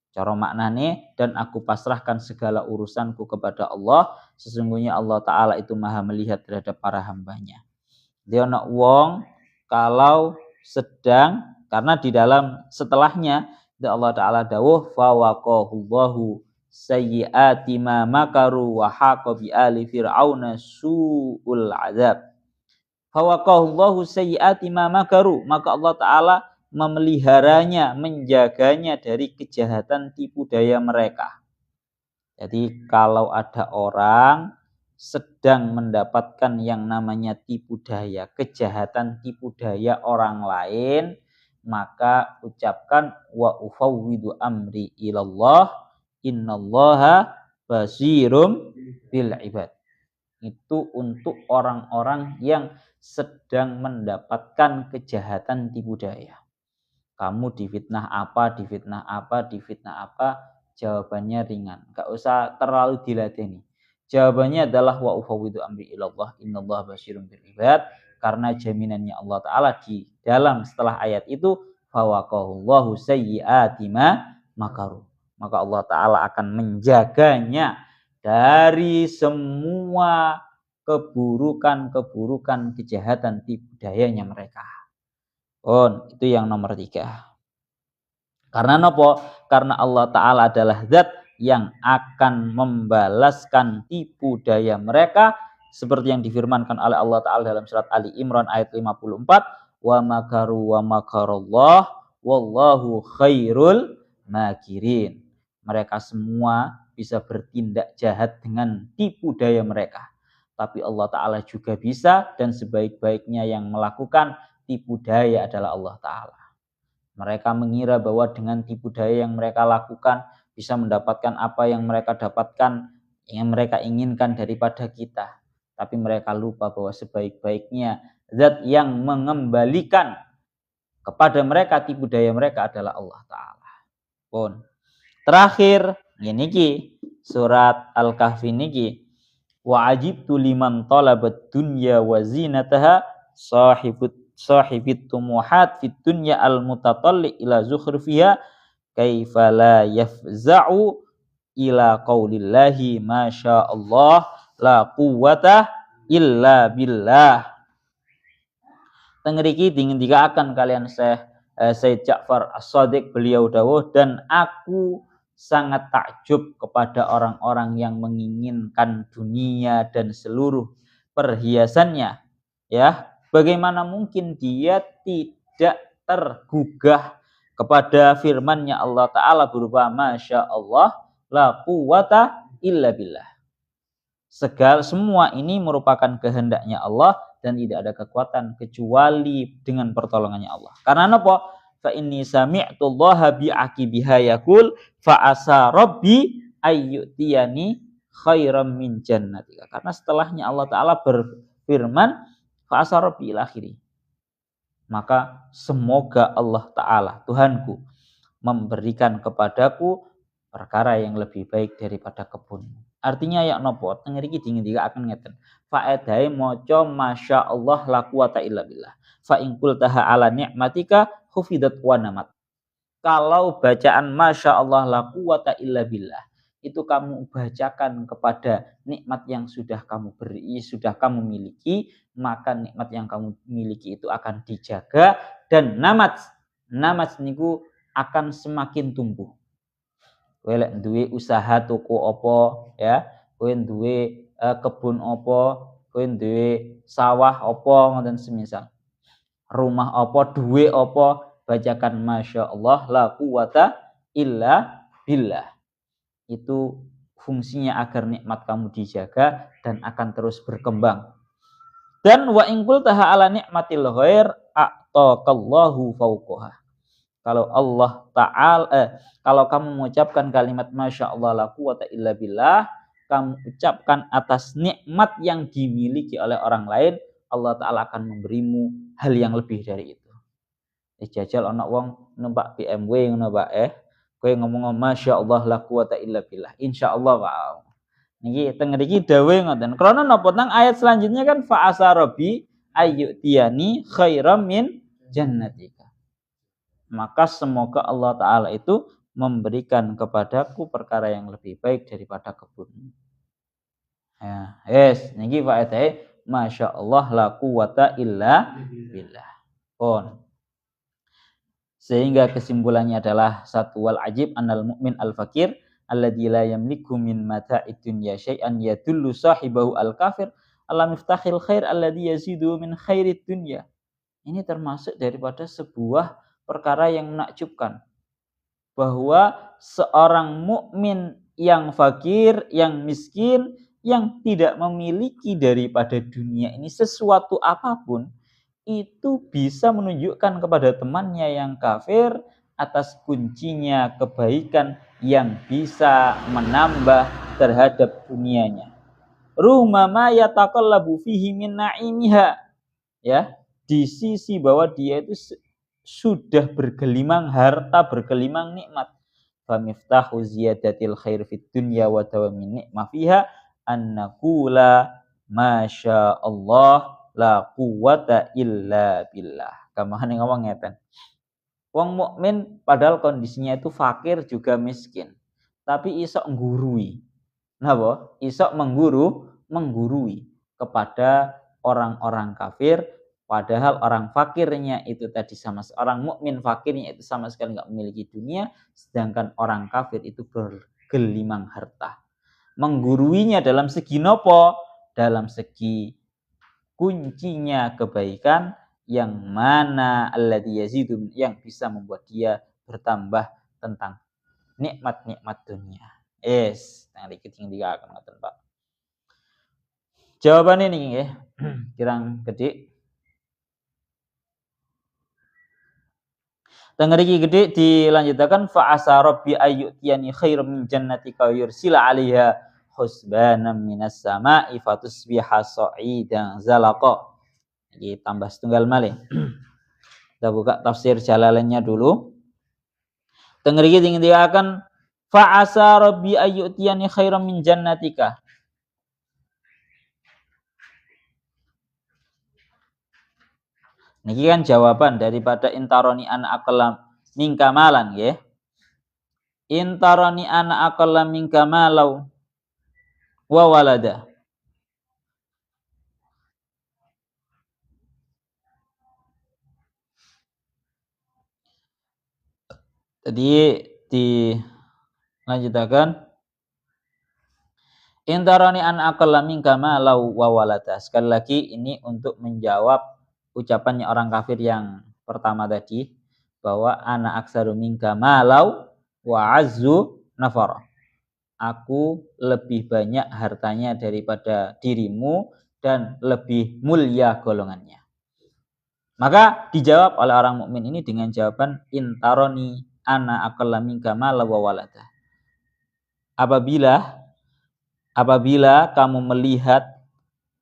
Cara maknane, dan aku pasrahkan segala urusanku kepada Allah, sesungguhnya Allah Ta'ala itu maha melihat terhadap para hambanya. Dia nak wong kalau sedang, karena di dalam setelahnya Allah Ta'ala dawuh fawaqahullahu sayyiati ma makaru wa haqa bi ali fir'auna su'ul azab. Fawaqahullahu sayyiati ma makaru, maka Allah Ta'ala memeliharanya, menjaganya dari kejahatan tipu daya mereka. Jadi kalau ada orang sedang mendapatkan yang namanya tipu daya, kejahatan tipu daya orang lain, maka ucapkan wa ufawwidu amri ilallah innallaha basirum bil ibad. Itu untuk orang-orang yang sedang mendapatkan kejahatan tipu daya. Kamu difitnah apa, jawabannya ringan. Gak usah terlalu diladeni. Jawabannya adalah wa ufawwidu amri ilallah innallaha basirum bil ibad. Karena jaminannya Allah Ta'ala di dalam setelah ayat itu fawaqahullahu sayyi'ati ma makaru. Maka Allah Ta'ala akan menjaganya dari semua keburukan kejahatan tipu dayanya mereka. Itu yang nomor 3. Karena nopo? Karena Allah Ta'ala adalah zat yang akan membalaskan tipu daya mereka seperti yang difirmankan oleh Allah Ta'ala dalam surat Ali Imran ayat 54, wa makaru wa makarallah wallahu khairul makirin. Mereka semua bisa bertindak jahat dengan tipu daya mereka, tapi Allah Ta'ala juga bisa, dan sebaik-baiknya yang melakukan tipu daya adalah Allah Ta'ala. Mereka mengira bahwa dengan tipu daya yang mereka lakukan bisa mendapatkan apa yang mereka dapatkan, yang mereka inginkan daripada kita. Tapi mereka lupa bahwa sebaik-baiknya zat yang mengembalikan kepada mereka tipu daya mereka adalah Allah Ta'ala. Terakhir, ini surat Al-Kahfi niki. Wa ajibtu liman talabat dunya wa zinataha sahibit tumuhat fit dunya al-mutatalli ila zukhrifiha kaifa la yafza'u ila qaulillahi masyaallah la quwwata illa billah. Tengriki dingin tiga akan kalian Syekh Ja'far As-Shadiq, beliau dawuh, dan aku sangat takjub kepada orang-orang yang menginginkan dunia dan seluruh perhiasannya. Ya, bagaimana mungkin dia tidak tergugah kepada firman-Nya Allah Ta'ala berupa Masya Allah la quwwata illa billah. Semua ini merupakan kehendaknya Allah dan tidak ada kekuatan kecuali dengan pertolongannya Allah. Karena apa? Fa inni sami'tu Allah bi'aqibiha yaqul fa asa rabbi ayyutiyani khairam min jannatika. Karena setelahnya Allah Ta'ala berfirman fa asa rabbi ila akhiri. Maka semoga Allah Ta'ala Tuhanku memberikan kepadaku perkara yang lebih baik daripada kebunmu. Artinya ya nopo tengriki dingin tiga akan ngeten. Faedai moco masya Allah la quwata illa billah. Fa in qultaha ala ni'matika hufidat wa namat. Kalau bacaan masya Allah la quwata illa billah itu kamu bacakan kepada nikmat yang sudah kamu beri, sudah kamu miliki, maka nikmat yang kamu miliki itu akan dijaga dan namat niku akan semakin tumbuh. Kowe lek duwe usaha toko apa ya, kowe duwe kebun apa, kowe duwe sawah apa ngoten semisal. Rumah apa, duwe apa, bacakan masya Allah la quwata illa billah. Itu fungsinya agar nikmat kamu dijaga dan akan terus berkembang. Dan wa in qultaha ala nikmatil ghair a'taqallahu fawqaha. Kalau Allah Ta'ala kalau kamu mengucapkan kalimat Masya Allah la quwata illa billah, kamu ucapkan atas nikmat yang dimiliki oleh orang lain, Allah Ta'ala akan memberimu hal yang lebih dari itu. Jajal ana wong numpak BMW ngono Pak kowe ngomong Masya Allah la quwata illa billah, insyaallah Pak. Niki teng mriki dawuh ngoten. Krana napa nang ayat selanjutnya kan fa asa rabbi ayyutiyani khairam min jannatika. Maka semoga Allah Ta'ala itu memberikan kepadaku perkara yang lebih baik daripada kebunmu. Ya, yes, niki faedahe Masya Allah la quwata illa billah. Sehingga kesimpulannya adalah satu wal ajib annal mu'min al fakir alladzi la yamliku min mata'id dunya syai'an yadullu sahibahu al kafir ala miftahil khair alladzi yazidu min khairid dunya. Ini termasuk daripada sebuah perkara yang menakjubkan, bahwa seorang mukmin yang fakir, yang miskin, yang tidak memiliki daripada dunia ini sesuatu apapun, itu bisa menunjukkan kepada temannya yang kafir atas kuncinya kebaikan yang bisa menambah terhadap dunianya. Rumama yataqallabu fihi min na'imiha, ya, di sisi bahwa dia itu sudah bergelimang harta, bergelimang nikmat. Famiftahu ziyadatil khair fid dunya wa dawamin nikmah fiha an naqula masya Allah la quwwata illa billah. Kamane ngomong ngeten. Wong mukmin padahal kondisinya itu fakir juga miskin, tapi iso nggurui. Napa? Iso menggurui kepada orang-orang kafir, padahal orang fakirnya itu tadi orang mukmin fakirnya itu sama sekali nggak memiliki dunia, sedangkan orang kafir itu bergelimang harta. Mengguruinya dalam segi nopo? Dalam segi kuncinya kebaikan yang mana alladzi yazidu, yang bisa membuat dia bertambah tentang nikmat-nikmat dunia. Tang dikit sing dikatakan ngoten, Pak. Jawabannya nih ya, kirang gede. Teng mriki gede dilanjutakan fa asa rabbi ayyutiyani khairum min jannatika yursila 'alaiha husbanan minas sama'i fatusbiha sa'idan zalaqa. Iki tambah setunggal malih. Kita buka tafsir Jalalainnya dulu. Teng mriki dikatakan fa asa rabbi ayyutiyani khairum min jannatika. Niki kan jawaban daripada intaroni anak akalam mingkamalan ya. Intaroni anak akalam mingkamalau wa walada. Jadi dilanjutkan intaroni anak akalam mingkamalau wa walada. Sekali lagi ini untuk menjawab ucapannya orang kafir yang pertama tadi bahwa ana aksaru minka malau wa azzu nafara. Aku lebih banyak hartanya daripada dirimu dan lebih mulia golongannya. Maka dijawab oleh orang mukmin ini dengan jawaban intaroni ana aqalla minka malau wa walada. Apabila kamu melihat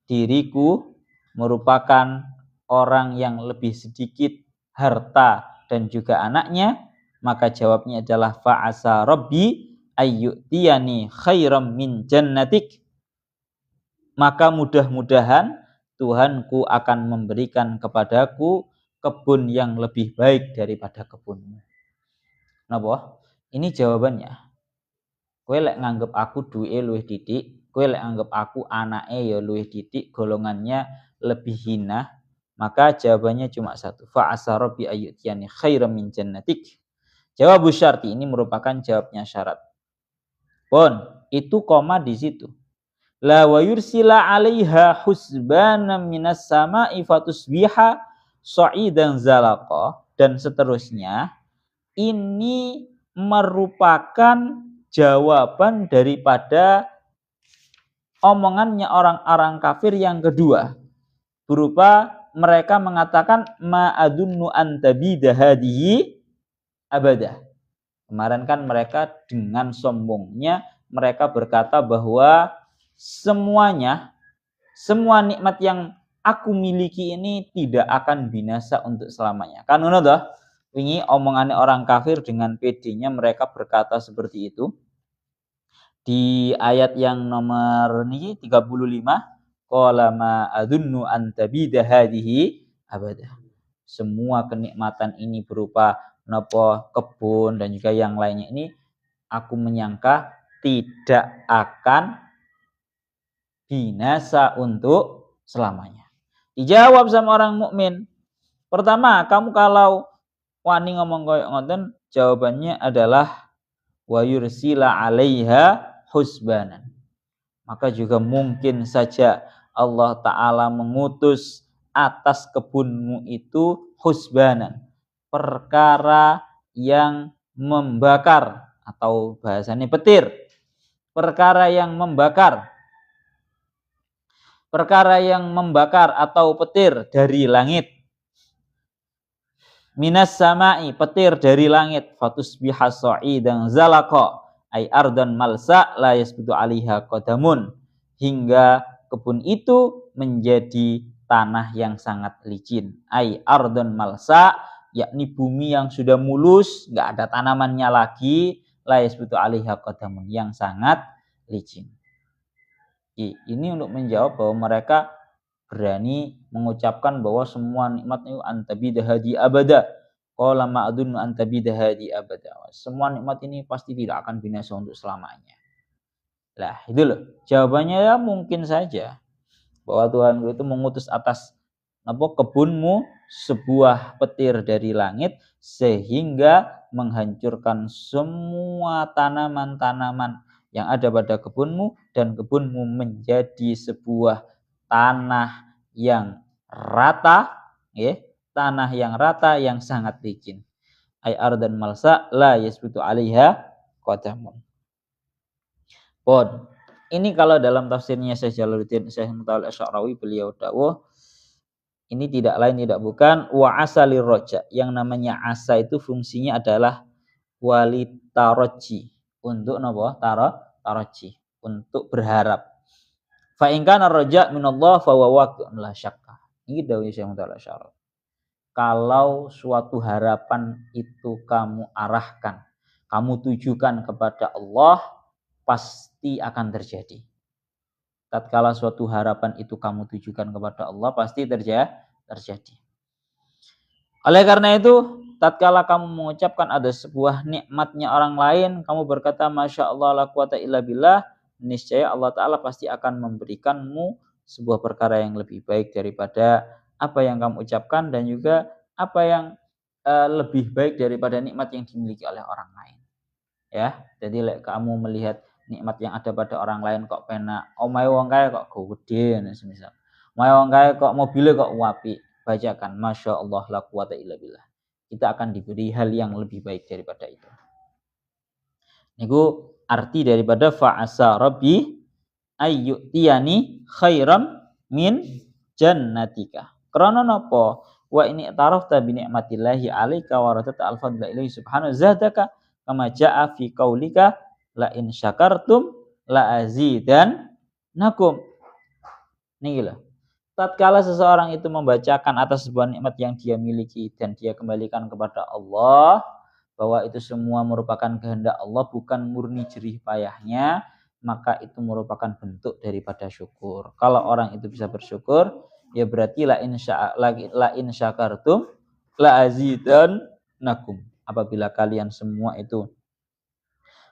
diriku merupakan orang yang lebih sedikit harta dan juga anaknya, maka jawabnya adalah fa'asa rabbi ayyutiyani khairam min jannatik. Maka mudah-mudahan Tuhanku akan memberikan kepadaku kebun yang lebih baik daripada kebunmu. Napa? Ini jawabannya. Kowe lek nganggep aku duwe luwih didik, kowe lek nganggep aku anake ya luwih didik, golongannya lebih hina, maka jawabannya cuma satu. Fa'asa rabbi ayyutiyani khairam min jannatik. Jawab syarti ini merupakan jawabnya syarat. Pon, itu koma di situ. La wa yursila 'alaiha husbanan minas sama'i fatusbiha sa'idan zalaqa, dan seterusnya. Ini merupakan jawaban daripada omongannya orang-orang kafir yang kedua, berupa mereka mengatakan ma'adunnu antabida hadihi abada. Kemarin kan mereka dengan sombongnya mereka berkata bahwa semua nikmat yang aku miliki ini tidak akan binasa untuk selamanya. Kan ngono toh? Wingi omongannya orang kafir dengan PD-nya mereka berkata seperti itu. Di ayat yang nomor ini 35, qala ma adunnu an tabida hadhihi abada. Semua kenikmatan ini berupa napa kebun dan juga yang lainnya ini aku menyangka tidak akan binasa untuk selamanya. Dijawab sama orang mukmin. Pertama, kamu kalau wani ngomong koyo ngoten, jawabannya adalah wa yursila 'alaiha husbanan. Maka juga mungkin saja Allah Ta'ala mengutus atas kebunmu itu husbanan, perkara yang membakar, atau bahasanya petir, perkara yang membakar atau petir dari langit. minas sama'i, petir dari langit, fatusbiha sa'idan zalaqa, ay ardan malsa la yasbutu 'alaiha qadamun, hingga kebun itu menjadi tanah yang sangat licin. Ay ardan malsa, yakni bumi yang sudah mulus, enggak ada tanamannya lagi, la yasbutu 'alaiha qadamun, yang sangat licin. Ini untuk menjawab bahwa mereka berani mengucapkan bahwa semua nikmat itu antabidahadi abada. Qala ma'adun antabidahadi abada. Semua nikmat ini pasti tidak akan binasa untuk selamanya. Lah, itu loh. Jawabannya ya mungkin saja bahwa Tuhan itu mengutus atas kebunmu sebuah petir dari langit sehingga menghancurkan semua tanaman-tanaman yang ada pada kebunmu, dan kebunmu menjadi sebuah tanah yang rata, ya, tanah yang rata yang sangat licin. Ay ardan malsa la yasbutu 'alaiha qadamun. Pon. Ini kalau dalam tafsirnya Syekh Jalaluddin Syekh Mutawalli Asy'arawi, beliau dawuh ini tidak lain tidak bukan wa asalir roja. Yang namanya asa itu fungsinya adalah walitaraji, untuk napa? Taraji, untuk berharap. Fa in kana raja minallah fa huwa waqi'un la syakka. Ini dawuh Syekh Mutawalli Asy'arawi. Kalau suatu harapan itu kamu arahkan, kamu tujukan kepada Allah, pasti akan terjadi. Tatkala suatu harapan itu kamu tujukan kepada Allah, pasti terjadi. Oleh karena itu, tatkala kamu mengucapkan ada sebuah nikmatnya orang lain, kamu berkata Masya Allah la quwata illa billah, niscaya Allah Ta'ala pasti akan memberikanmu sebuah perkara yang lebih baik daripada apa yang kamu ucapkan, dan juga apa yang lebih baik daripada nikmat yang dimiliki oleh orang lain. Ya, jadi kamu melihat nikmat yang ada pada orang lain kok penak, omahe wong kae kok gede, semisal. Omahe wong kae kok mobilnya kok apik, bacakan Masya Allah la quwata illa billah. Kita akan diberi hal yang lebih baik daripada itu. Niku arti daripada fa'asa rabbi ayyutiyani khairam min jannatika. Karena napa? Wa ini tarafta bi ni'matillahi 'alaika wa ratata al-fadla ilaihi subhanahu zadaka kama jaa fi qaulika la in syakartum la azidannakum. Niki lho. Tatkala seseorang itu membacakan atas sebuah nikmat yang dia miliki dan dia kembalikan kepada Allah, bahwa itu semua merupakan kehendak Allah, bukan murni jerih payahnya, maka itu merupakan bentuk daripada syukur. Kalau orang itu bisa bersyukur, ya berarti la in syakartum la azidannakum. Apabila kalian semua itu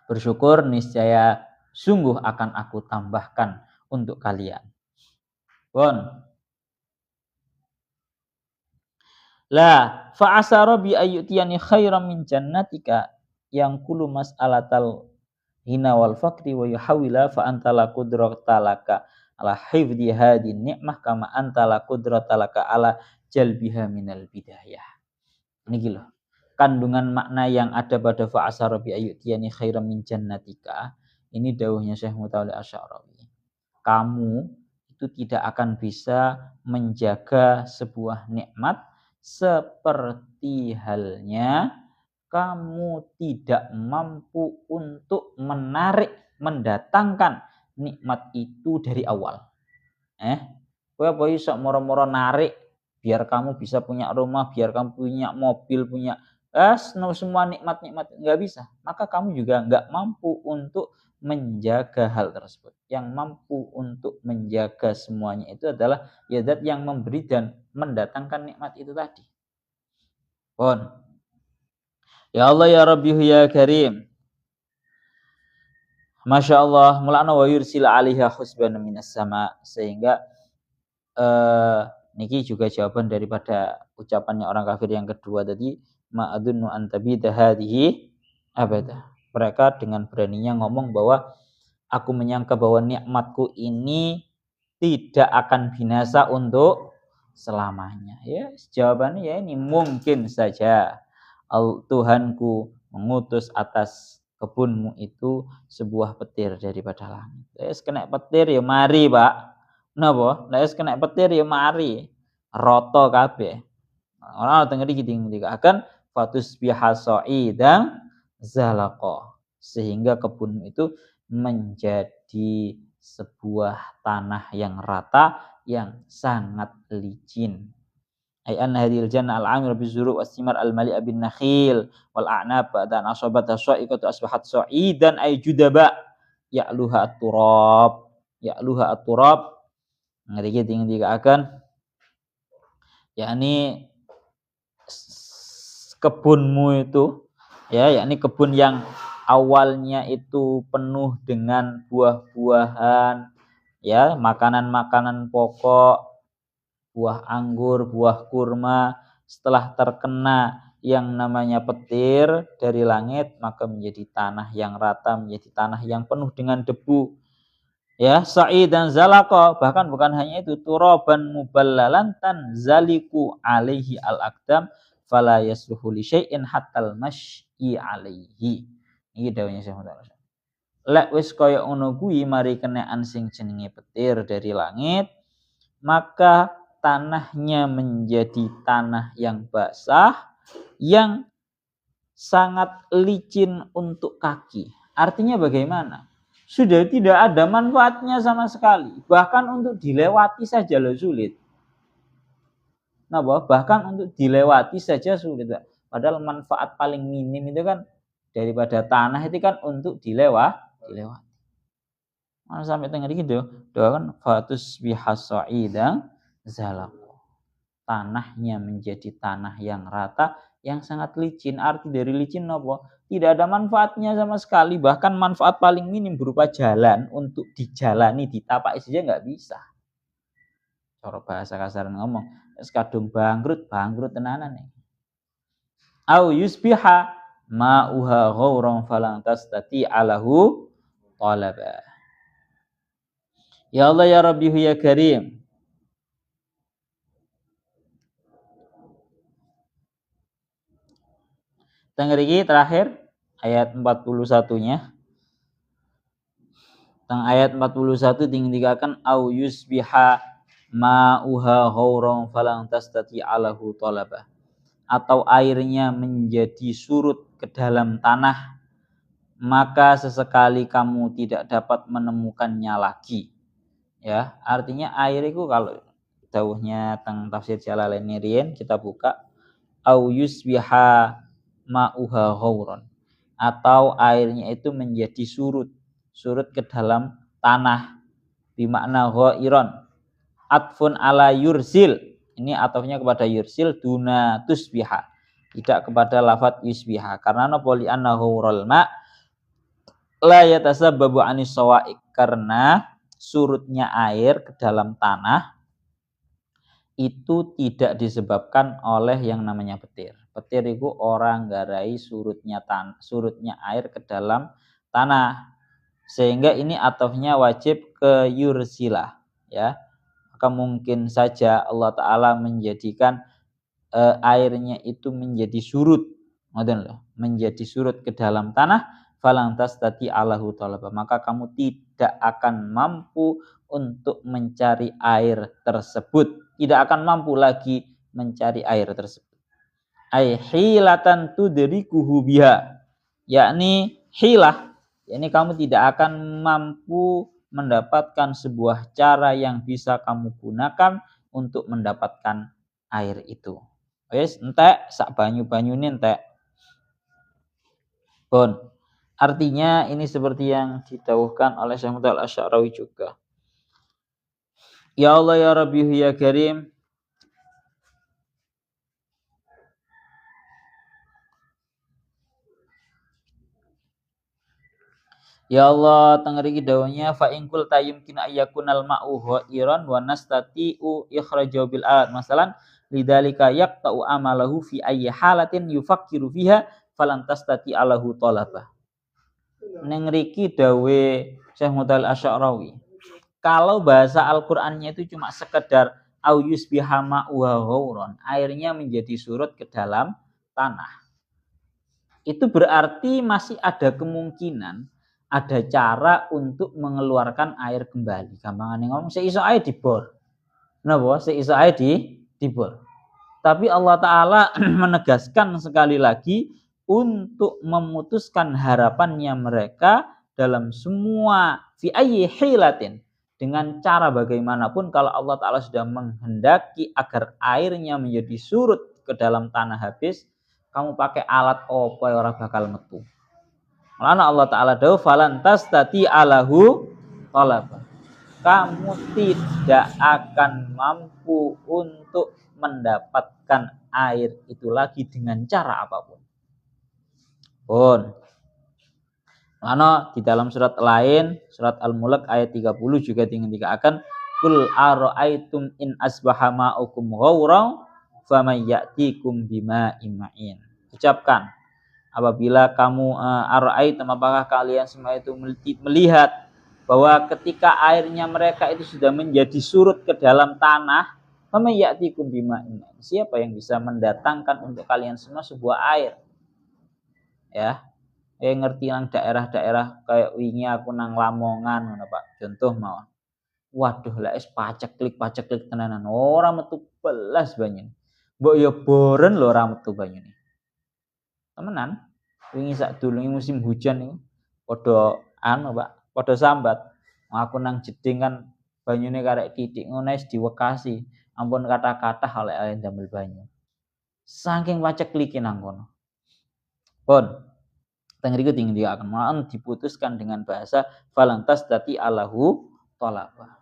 bersyukur, niscaya sungguh akan aku tambahkan untuk kalian. Bon. La fa'asa rabbi ayyutiyani khairan min jannatika yang kulu mas'alatal hina wal faqri wa yuhawila fa anta la qudratalaka ala hifdhi hadhihi ni'mah kama anta la qudratalaka ala jalbiha minal bidayah. Niki lho. Kandungan makna yang ada pada fa'asa rabbi ayyutiyani khairan min jannatika. Ini dawuhnya Syekh Mutawalli Asy'arawi. Kamu itu tidak akan bisa menjaga sebuah nikmat seperti halnya kamu tidak mampu untuk mendatangkan nikmat itu dari awal. Kowe apa iso moro-moro narik biar kamu bisa punya rumah, biar kamu punya mobil, punya semua nikmat-nikmat, enggak bisa. Maka kamu juga enggak mampu untuk menjaga hal tersebut. Yang mampu untuk menjaga semuanya itu adalah ya zat yang memberi dan mendatangkan nikmat itu tadi. Pon. Ya Allah ya Rabbi ya Karim. Masya Allah, mulana wa yursila 'alaiha husban minas sama, sehingga niki juga jawaban daripada ucapannya orang kafir yang kedua tadi, ma'adunnu antabida hadhihi abada. Mereka dengan beraninya ngomong bahwa aku menyangka bahwa nikmatku ini tidak akan binasa untuk selamanya. Ya, jawabannya ya ini mungkin saja Tuhanku mengutus atas kebunmu itu sebuah petir daripada langit. Wis kena petir ya mari, Pak. Napa? Nek wis kena petir ya mari. Rata kabeh. Ora teng ngriki dikatakan fatusbiha sa'idan zalaqa. Sehingga kebunmu itu menjadi sebuah tanah yang rata yang sangat licin. Ai anna hadhil jannah al-'amir bizuru' was-simar al-mali'a bin nakhil wal a'nab ba'da an asabat sa'iqatu asbahat sa'idan ay judaba ya'luha at-turab ngriki dikatakan yakni kebunmu itu ya yakni kebun yang awalnya itu penuh dengan buah-buahan ya makanan-makanan pokok buah anggur, buah kurma setelah terkena yang namanya petir dari langit maka menjadi tanah yang rata, menjadi tanah yang penuh dengan debu. Ya, sa'i dan zalaqa bahkan bukan hanya itu turaban muballalan tanzaliku alaihi al-aqdam fala yasluhu li syai'in hatal masyi alaihi. Iki dawuhnya Syekh Muhammad. Lek wis kaya ngono kuwi mari kenaan sing jenenge petir dari langit maka tanahnya menjadi tanah yang basah, yang sangat licin untuk kaki. Artinya bagaimana? Sudah tidak ada manfaatnya sama sekali. Bahkan untuk dilewati saja sulit. Nah, bahkan untuk dilewati saja sulit. Padahal manfaat paling minim itu kan daripada tanah itu kan untuk dilewati. Mana sampai tengah gitu, doakan fatus bihasa'idang zalaqo. Tanahnya menjadi tanah yang rata yang sangat licin. Arti dari licin apa? Tidak ada manfaatnya sama sekali. Bahkan manfaat paling minim berupa jalan untuk dijalani, ditapak saja nggak bisa. Cara bahasa kasar ngomong, kadung bangkrut tenanan nih. Au yusbiha ma'uha ghauran falang tastati alahu talaba. Ya Allah ya Rabbi ya Karim. Tengriki terakhir ayat 41-nya. Teng ayat 41 dikatakan au yusbiha ma'uha ghauran falang tastati alahu talaba. Atau airnya menjadi surut ke dalam tanah maka sesekali kamu tidak dapat menemukannya lagi. Ya, artinya air itu kalau dawuhnya teng tafsir Jalalain riyen kita buka au yusbiha ma'uha ghauran atau airnya itu menjadi surut ke dalam tanah bermakna ghairon atfun ala yursil ini atafnya kepada yursil duna tusbiha tidak kepada lafadz yusbiha karena napa li anna ghaural ma la yatasabbabu anis sawa'iq karena surutnya air ke dalam tanah itu tidak disebabkan oleh yang namanya petir. Petir itu orang garai surutnya air ke dalam tanah. Sehingga ini atofnya wajib ke yursilah ya. Maka mungkin saja Allah Ta'ala menjadikan airnya itu menjadi surut. Menjadi surut ke dalam tanah falang tastati alahu talaba maka kamu tidak akan mampu untuk mencari air tersebut tidak akan mampu lagi mencari air tersebut ai hilatan tudrikuhu biha yakni hilah yakni kamu tidak akan mampu mendapatkan sebuah cara yang bisa kamu gunakan untuk mendapatkan air itu wis entek sak banyu-banyune entek pun artinya ini seperti yang didawuhkan oleh Syekh Muhammad Al-Asy'arawi juga. Ya Allah ya Rabbi ya Karim. Ya Allah tengriki dawuhnya fa in qul tayyumkin ayyakunal ma'u ghairan wa nastati'u ikhrajau bil alat masalan lidzalika yaqta'u amalahu fi ayyi halatin yufakkiru fiha falan tastati alahu talaba. Ning ngriki dawe Syekh Mutal Asy'arawi. Kalau bahasa Al-Qur'annya itu cuma sekedar au yusbihama wa ghauran, airnya menjadi surut ke dalam tanah. Itu berarti masih ada kemungkinan ada cara untuk mengeluarkan air kembali. Gampangane ngomong seiso ae dibor. Napa? Seiso ae dibor. Tapi Allah Ta'ala menegaskan sekali lagi untuk memutuskan harapannya mereka dalam semua fi ayyi hilatin, dengan cara bagaimanapun kalau Allah Ta'ala sudah menghendaki agar airnya menjadi surut ke dalam tanah habis, kamu pakai alat apa ya orang bakal metu. Karena Allah Ta'ala dawuh falan tastati alahu talaba. Kamu tidak akan mampu untuk mendapatkan air itu lagi dengan cara apapun. Karena di dalam surat lain, surat Al-Mulk ayat 30 juga dikatakan kul ara'aitum in asbaha ma'ukum ghauran faman ya'tikum bima'in ma'in. Ucapkan, apabila kamu ara'aitum, apakah kalian semua itu melihat bahwa ketika airnya mereka itu sudah menjadi surut ke dalam tanah, faman ya'tikum bima'in ma'in. Siapa yang bisa mendatangkan untuk kalian semua sebuah air? Ya. Ngerti nang daerah-daerah kayak wingi aku nang Lamongan ngono Pak. Contoh mawon. Waduh lah es paceklik tenanan. Ora metu belas banyune. Mbok ya boren lho ora metu banyune. Temenan. Wingi sak durunge musim hujan niku padha Pak, padha sambat. Aku nang jeding kan banyune karek titik ngono es diwekasi. Ampun kata-kata halek-halek ndamel banyu. Saking paceklike nang kono. Pun Tengeriku tinggi akan malah diputuskan dengan bahasa falantas dati alahu tolaba.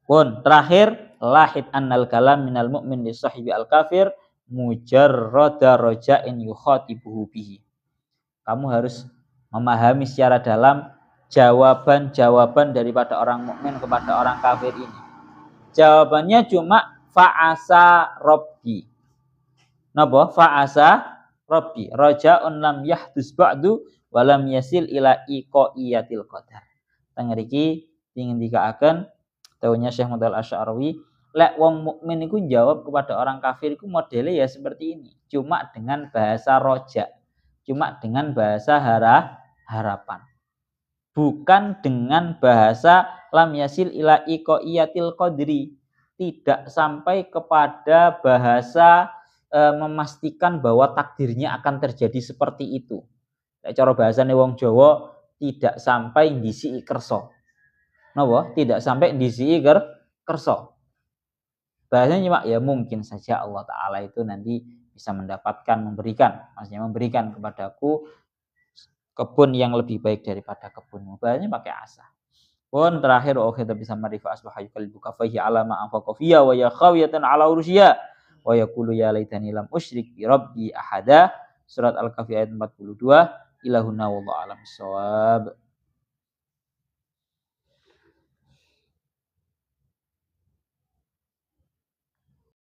Pun terakhir lahid annal kalam minal mu'min li sahibi al kafir mujarrada raja'in yukhatibuhu bihi. Kamu harus memahami secara dalam jawaban-jawaban daripada orang mukmin kepada orang kafir ini. Jawabannya cuma fa'asa rabbi. Napa? Fa'asa Rabbi raja'un lam yahdus ba'du wa lam yasil ila iqaiyatil qadar. Teng mriki ingin dikaaken dawuhnya Syekh Muhammad Al-Asy'ari, lek wong mukmin iku jawab kepada orang kafir iku modele ya seperti ini, cuma dengan bahasa roja, cuma dengan bahasa harapan. Bukan dengan bahasa lam yasil ila iqaiyatil qadri, tidak sampai kepada bahasa memastikan bahwa takdirnya akan terjadi seperti itu. Cara bahasane wong Jawa tidak sampai ndisi kersa. Napa? Tidak sampai ndisi kersa. Bahasanya cuma ya mungkin saja Allah Ta'ala itu nanti bisa mendapatkan, maksudnya memberikan kepadaku kebun yang lebih baik daripada kebunmu. Bahasanya pakai asa. Pun terakhir kita bisa marifa asbaha yukallibu kafaihi ala ma anfaqa fiha wa ya khawiyatan ala urushiya wa yaqulu ya laitani lam usyrik bi rabbi ahada. Surat Al-Kahfi ayat 42. Ilahuna wallahu a'lam bissawab.